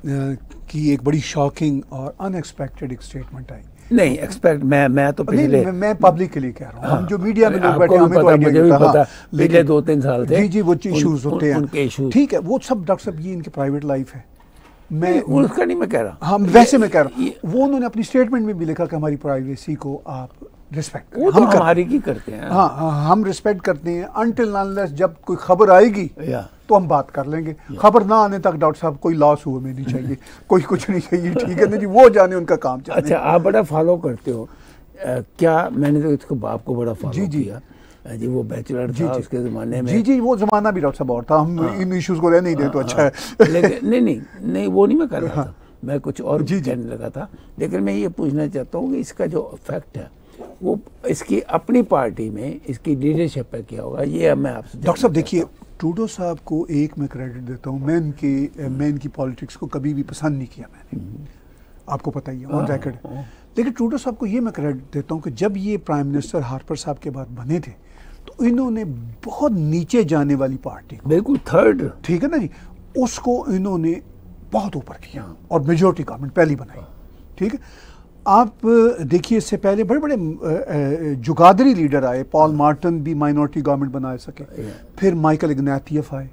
की एक बड़ी शॉकिंग और अनएक्सपेक्टेड एक स्टेटमेंट आई। नहीं एक्सपेक्ट, मैं तो पिछले मैं पब्लिक के लिए कह रहा हूँ, हम जो मीडिया में लोग बैठे आपको हमें तो पता, आइडिया मुझे भी नहीं पता, था, पिछले 2-3 साल से जी जी वो इश्यूज होते हैं, उनके इश्यूज, ठीक है, वो सब डॉक्टर साहब ये इनकी प्राइवेट लाइफ है, मैं उसका नहीं मैं कह रहा, हम वैसे मैं कह रहा हूँ, वो उन्होंने अपनी स्टेटमेंट में भी लिखा कि हमारी प्राइवेसी को आप रिस्पेक्ट, वो तो हमारी की करते हैं, हाँ हम रिस्पेक्ट करते हैं, अनटिल अनलेस जब कोई खबर आएगी तो हम बात कर लेंगे, खबर ना आने तक डॉक्टर साहब कोई लॉस हुए में नहीं चाहिए, कोई कुछ नहीं चाहिए, ठीक है ना जी, वो जाने उनका काम जाने। अच्छा, आप बड़ा फॉलो करते हो क्या? मैंने तो इसको बाप को बड़ा फॉलो किया जी, वो बैचलर था उसके ज़माने में, जी जी वो ज़माना भी डॉक्टर साहब और था, हम इन इश्यूज को रहने ही दें तो अच्छा है, लेकिन नहीं वो नहीं मैं कर रहा था, मैं कुछ और कहने लगा था, लेकिन मैं ये पूछना चाहता हूँ कि इसका जो इफेक्ट है वो इसकी अपनी पार्टी में इसकी लीडरशिप पे क्या होगा, ये मैं आपसे। डॉक्टर साहब देखिए, ट्रूडो साहब को एक मैं क्रेडिट देता हूँ, मैं इनकी पॉलिटिक्स को कभी भी पसंद नहीं किया मैंने, आपको पता ही है ऑन रिकॉर्ड, लेकिन ट्रूडो साहब को ये मैं क्रेडिट देता हूँ कि जब ये प्राइम मिनिस्टर हार्पर साहब के बाद बने थे तो इन्होंने बहुत नीचे जाने वाली पार्टी, बिल्कुल थर्ड, ठीक है ना जी, उसको इन्होंने बहुत ऊपर किया और मेजोरिटी गवर्नमेंट पहली बनाई, ठीक है। आप देखिए इससे पहले बड़े बड़े जुगादरी लीडर आए, पॉल मार्टन भी माइनॉरिटी गवर्नमेंट बना सके, फिर माइकल इग्नातियफ आए,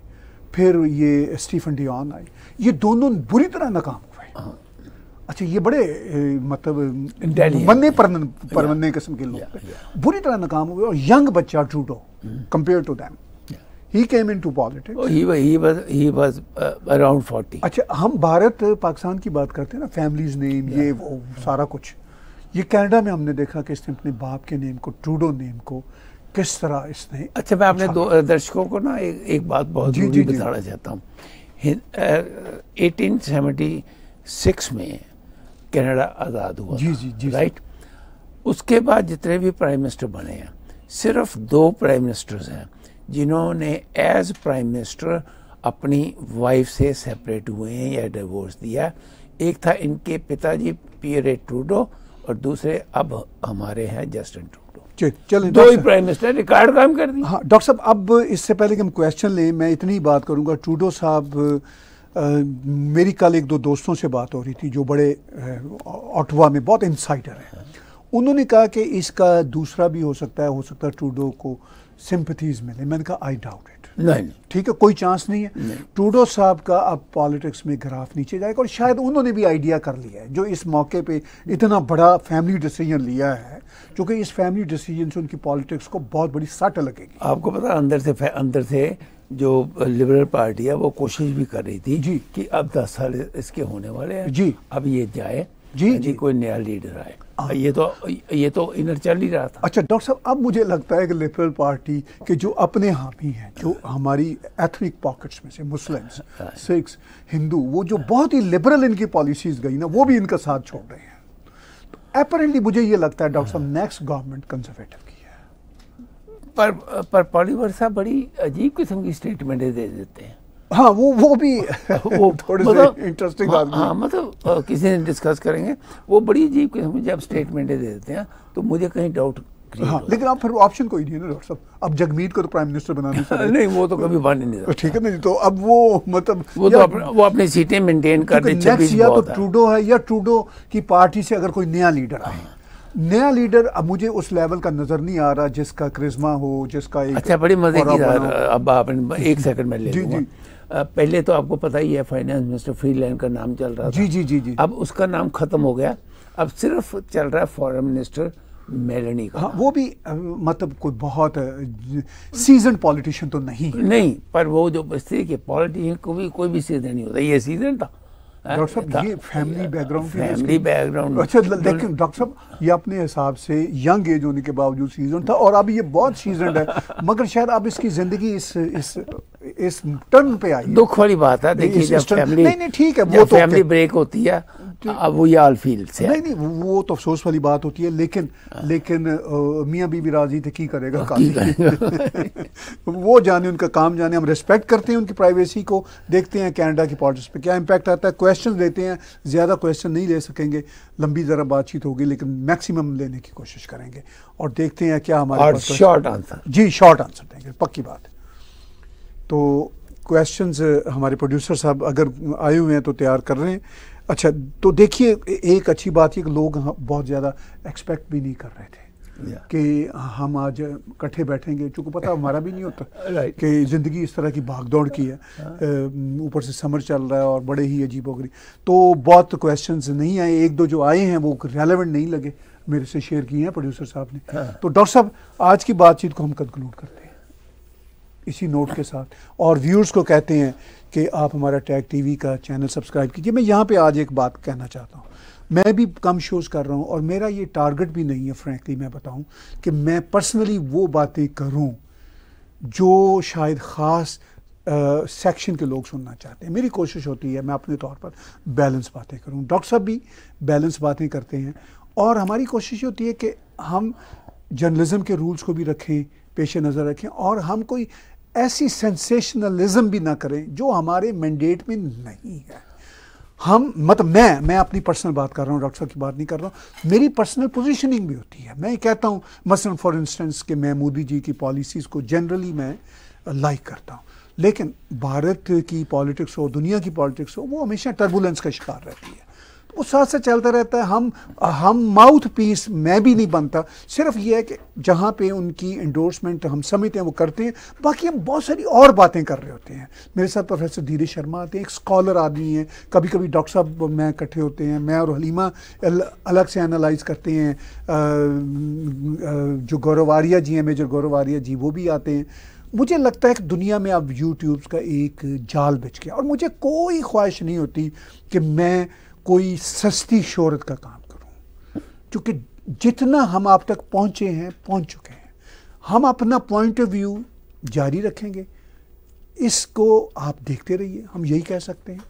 फिर ये स्टीफन डियोन आए, ये दोनों बुरी तरह नाकाम हुए। अच्छा ये बड़े मतलब बनने परवन्ने किस्म के लोग बुरी तरह नाकाम हुए, और यंग बच्चा Trudeau compare to them, he came into politics. Oh, he was around 40. अच्छा हम भारत पाकिस्तान की बात करते हैं ना, फैमिलीज नेम ये वो सारा कुछ, ये कनाडा में हमने देखा कि इसने अपने बाप के नेम को, ट्रूडो नेम को किस तरह इसने। अच्छा मैं अपने दर्शकों को ना एक बात बहुत जरूरी बताना चाहता हूँ। 1876 में कनाडा आज़ाद हुआ, जी राइट, उसके बाद जितने भी प्राइम मिनिस्टर बने हैं सिर्फ 2 प्राइम मिनिस्टर्स हैं जिन्होंने एज प्राइम मिनिस्टर अपनी वाइफ से सेपरेट हुए हैं या डिवोर्स दिया। एक था इनके पिताजी पियरे ट्रूडो और दूसरे अब हमारे हैं जस्टिन ट्रूडो। चलें, दो ही प्राइम मिनिस्टर रिकॉर्ड काम कर दी। हाँ डॉक्टर साहब, अब इससे पहले कि हम क्वेश्चन लें, मैं इतनी ही बात करूंगा। ट्रूडो साहब, मेरी कल एक दो दोस्तों से बात हो रही थी जो बड़े ऑटवा में बहुत इंसाइडर हैं। उन्होंने कहा कि इसका दूसरा भी हो सकता है ट्रूडो को सिंपैथीज मिले। मैंने कहा आई डाउट इट। नहीं, ठीक है, कोई चांस नहीं है। ट्रूडो साहब का अब पॉलिटिक्स में ग्राफ नीचे जाएगा और शायद उन्होंने भी आइडिया कर लिया है जो इस मौके पे इतना बड़ा फैमिली डिसीजन लिया है, क्योंकि इस फैमिली डिसीजन से उनकी पॉलिटिक्स को बहुत बड़ी सट लगेगी। आपको पता अंदर से जो लिबरल पार्टी है वो कोशिश भी कर रही थी जी कि अब 10 साल इसके होने वाले हैं जी, अब ये जाए जी कोई नया लीडर आए। ये तो इनर चल ही रहा था। अच्छा डॉक्टर साहब, अब मुझे लगता है कि लिबरल पार्टी के जो अपने हामी हैं, जो हमारी एथनिक पॉकेट्स में से मुस्लिम्स, सिख्स, हिंदू, वो जो बहुत ही लिबरल इनकी पॉलिसीज गई ना, वो भी इनका साथ छोड़ रहे हैं। तो अपैरेंटली मुझे ये लगता है डॉक्टर साहब नेक्स्ट गवर्नमेंट कंजर्वेटिव की है। पर पॉलीवर साहब बड़ी अजीब किस्म की स्टेटमेंटें दे देते हैं। हाँ, वो भी वो थोड़े से इंटरेस्टिंग बात। हाँ, मतलब किसी ने डिस्कस करेंगे, वो बड़ी अजीब किस्म की जब स्टेटमेंटें दे देते हैं तो मुझे कहीं डाउट। हाँ, लेकिन अब फिर ऑप्शन कोई नहीं है ना डॉक्टर साहब, अब जगमीत को तो प्राइम मिनिस्टर बनाने से नहीं, वो तो कभी बन नहीं था। ठीक है ना, तो अब वो मतलब वो अपनी सीटें मेंटेन कर दे। या तो ट्रूडो है या ट्रूडो की पार्टी से अगर कोई नया लीडर आए, नया लीडर, अब मुझे उस लेवल का नजर नहीं आ रहा जिसका क्रिश्मा हो, जिसका एक अच्छा बड़ी मजे की अब आपने एक सेकंड में ले लूंगा। पहले तो आपको पता ही है फाइनेंस मिनिस्टर फ्रीलैंड का नाम चल रहा था। जी। अब उसका नाम खत्म हो गया, अब सिर्फ चल रहा है फॉरेन मिनिस्टर मेलनी का। हाँ, वो भी मतलब कोई बहुत सीजन पॉलिटिशियन तो नहीं, पर वो जो बस्ती के पॉलिटिशियन को भी कोई भी सीजन नहीं होता, ये सीजन था। डॉक्टर साहब ये फैमिली बैकग्राउंड। अच्छा, लेकिन डॉक्टर साहब ये अपने हिसाब से यंग एज होने के बावजूद सीजन था और अभी ये बहुत सीजन है, मगर शायद अब इसकी जिंदगी इस टर्न पे आई। दुख वाली बात है, देखिए जब फैमिली नहीं ठीक है, वो तो फैमिली ब्रेक होती है, अब वो याल फील से नहीं वो तो अफसोस वाली बात होती है, लेकिन मियाँ बीबी राजी थे, की करेगा वो जाने, उनका काम जाने। हम रिस्पेक्ट करते हैं उनकी प्राइवेसी को, देखते हैं कनाडा की पॉलिटिक्स पे क्या इम्पैक्ट आता है। क्वेश्चन लेते हैं, ज़्यादा क्वेश्चन नहीं ले सकेंगे, लंबी ज़रा बातचीत होगी, लेकिन मैक्सिमम लेने की कोशिश करेंगे और देखते हैं क्या हमारे पास शॉर्ट आंसर। जी, शॉर्ट आंसर देंगे, पक्की बात है। तो क्वेश्चंस हमारे प्रोड्यूसर साहब अगर आए हुए हैं तो तैयार कर रहे हैं। अच्छा, तो देखिए एक अच्छी बात है कि लोग बहुत ज़्यादा एक्सपेक्ट भी नहीं कर रहे थे कि हम आज इकट्ठे बैठेंगे, चूँकि पता हमारा भी नहीं होता कि ज़िंदगी इस तरह की भागदौड़ की है, ऊपर से समर चल रहा है और बड़े ही अजीबोगरीब। तो बहुत क्वेश्चंस नहीं आए, एक दो जो आए हैं वो रेलेवेंट नहीं लगे, मेरे से शेयर किए हैं प्रोड्यूसर साहब ने। तो डॉक्टर साहब आज की बातचीत को हम कंक्लूड करते हैं इसी नोट के साथ, और व्यूअर्स को कहते हैं कि आप हमारा टैग टीवी का चैनल सब्सक्राइब कीजिए। मैं यहाँ पे आज एक बात कहना चाहता हूँ, मैं भी कम शोज़ कर रहा हूँ और मेरा ये टारगेट भी नहीं है, फ्रैंकली मैं बताऊँ, कि मैं पर्सनली वो बातें करूँ जो शायद ख़ास सेक्शन के लोग सुनना चाहते हैं। मेरी कोशिश होती है मैं अपने तौर पर बैलेंस बातें करूँ, डॉक्टर साहब भी बैलेंस बातें करते हैं, और हमारी कोशिश होती है कि हम जर्नलिज्म के रूल्स को भी रखें, पेश नज़र रखें, और हम कोई ऐसी सेंसेशनलिज्म भी ना करें जो हमारे मैंडेट में नहीं है। हम मतलब मैं अपनी पर्सनल बात कर रहा हूँ, डॉक्टर साहब की बात नहीं कर रहा हूँ। मेरी पर्सनल पोजीशनिंग भी होती है। मैं कहता हूँ मसलन फॉर इंस्टेंस कि मैं मोदी जी की पॉलिसीज़ को जनरली मैं लाइक करता हूँ, लेकिन भारत की पॉलिटिक्स हो, दुनिया की पॉलिटिक्स हो, वो हमेशा टर्बुलेंस का शिकार रहती है, वो साथ साथ चलता रहता है। हम माउथ पीस मैं भी नहीं बनता, सिर्फ ये है कि जहाँ पे उनकी एंडोर्समेंट हम समझते हैं वो करते हैं, बाकी हम बहुत सारी और बातें कर रहे होते हैं। मेरे साथ प्रोफेसर धीरेज शर्मा आते हैं, एक स्कॉलर आदमी हैं, कभी कभी डॉक्टर साहब मैं इकट्ठे होते हैं, मैं और हलीमा अलग से एनालाइज करते हैं, जो गौरव आर्या जी हैं, मेजर गौरव आर्या जी, वो भी आते हैं। मुझे लगता है कि दुनिया में अब यूट्यूब का एक जाल बिछ गया, और मुझे कोई ख्वाहिश नहीं होती कि मैं कोई सस्ती शोहरत का काम करूं, क्योंकि जितना हम आप तक पहुंचे हैं, पहुंच चुके हैं। हम अपना पॉइंट ऑफ व्यू जारी रखेंगे, इसको आप देखते रहिए, हम यही कह सकते हैं,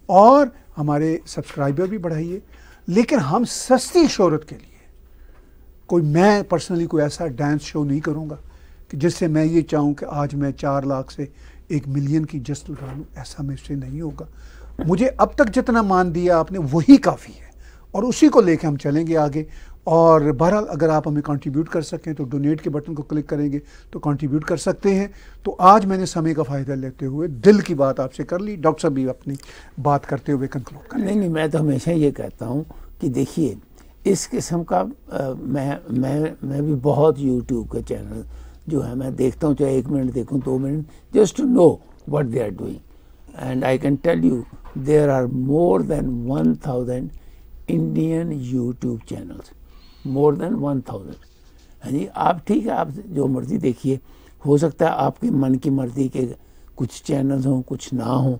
और हमारे सब्सक्राइबर भी बढ़ाइए। लेकिन हम सस्ती शोहरत के लिए मैं पर्सनली कोई ऐसा डांस शो नहीं करूंगा कि जिससे मैं ये चाहूँ कि आज मैं 4 लाख से 1 मिलियन की जस्ट लगा लूँ, ऐसा मेरे नहीं होगा। मुझे अब तक जितना मान दिया आपने वही काफ़ी है और उसी को लेके हम चलेंगे आगे। और बहरहाल अगर आप हमें कंट्रीब्यूट कर सकें तो डोनेट के बटन को क्लिक करेंगे तो कंट्रीब्यूट कर सकते हैं। तो आज मैंने समय का फ़ायदा लेते हुए दिल की बात आपसे कर ली। डॉक्टर साहब भी अपनी बात करते हुए कंक्लूड करें। नहीं, मैं तो हमेशा ये कहता हूँ कि देखिए, इस किस्म का मैं भी बहुत यूट्यूब के चैनल जो है मैं देखता हूँ, चाहे 1 मिनट देखूँ 2 minute, just to know what they are doing. And I can tell you there are more than 1000 Indian YouTube channels, more than 1000। हाँ जी, आप ठीक है, आप जो मर्जी देखिए। हो सकता है आपके मन की मर्जी के कुछ चैनल्स हों, कुछ ना हों,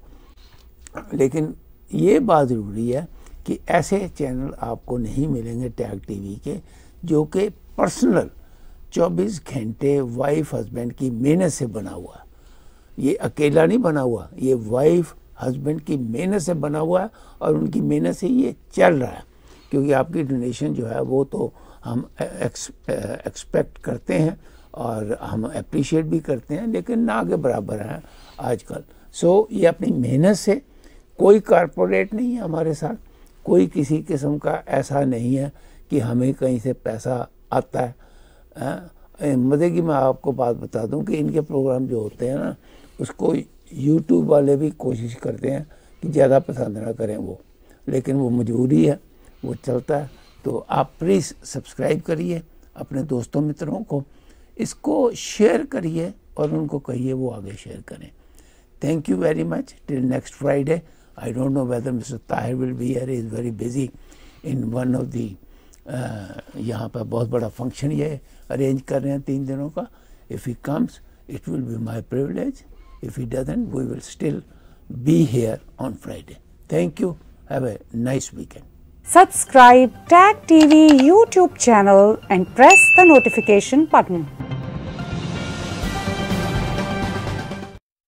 लेकिन ये बात ज़रूरी है कि ऐसे चैनल आपको नहीं मिलेंगे टैग टीवी के जो कि पर्सनल 24 घंटे वाइफ हस्बैंड की मेहनत से बना हुआ है। ये अकेला नहीं बना हुआ, ये वाइफ हस्बैंड की मेहनत से बना हुआ है और उनकी मेहनत से ये चल रहा है। क्योंकि आपकी डोनेशन जो है वो तो हम एक्सपेक्ट करते हैं और हम अप्रिशिएट भी करते हैं, लेकिन ना के बराबर है आजकल। सो ये अपनी मेहनत से, कोई कारपोरेट नहीं है हमारे साथ, कोई किसी किस्म का ऐसा नहीं है कि हमें कहीं से पैसा आता है। मज़े की मैं आपको बात बता दूं कि इनके प्रोग्राम जो होते हैं ना, उसको यूट्यूब वाले भी कोशिश करते हैं कि ज़्यादा पसंद ना करें वो, लेकिन वो मजबूरी है, वो चलता है। तो आप प्लीज़ सब्सक्राइब करिए, अपने दोस्तों मित्रों को इसको शेयर करिए और उनको कहिए वो आगे शेयर करें। Thank you very much. Till next Friday. I don't know whether Mr. Tahir will be here. He is very busy in one of the यहाँ पर बहुत बड़ा फंक्शन ये अरेंज कर रहे हैं 3 दिनों का. If he comes, it will be my privilege. If he doesn't, we will still be here on Friday. Thank you. Have a nice weekend. Subscribe Tag TV YouTube channel and press the notification button.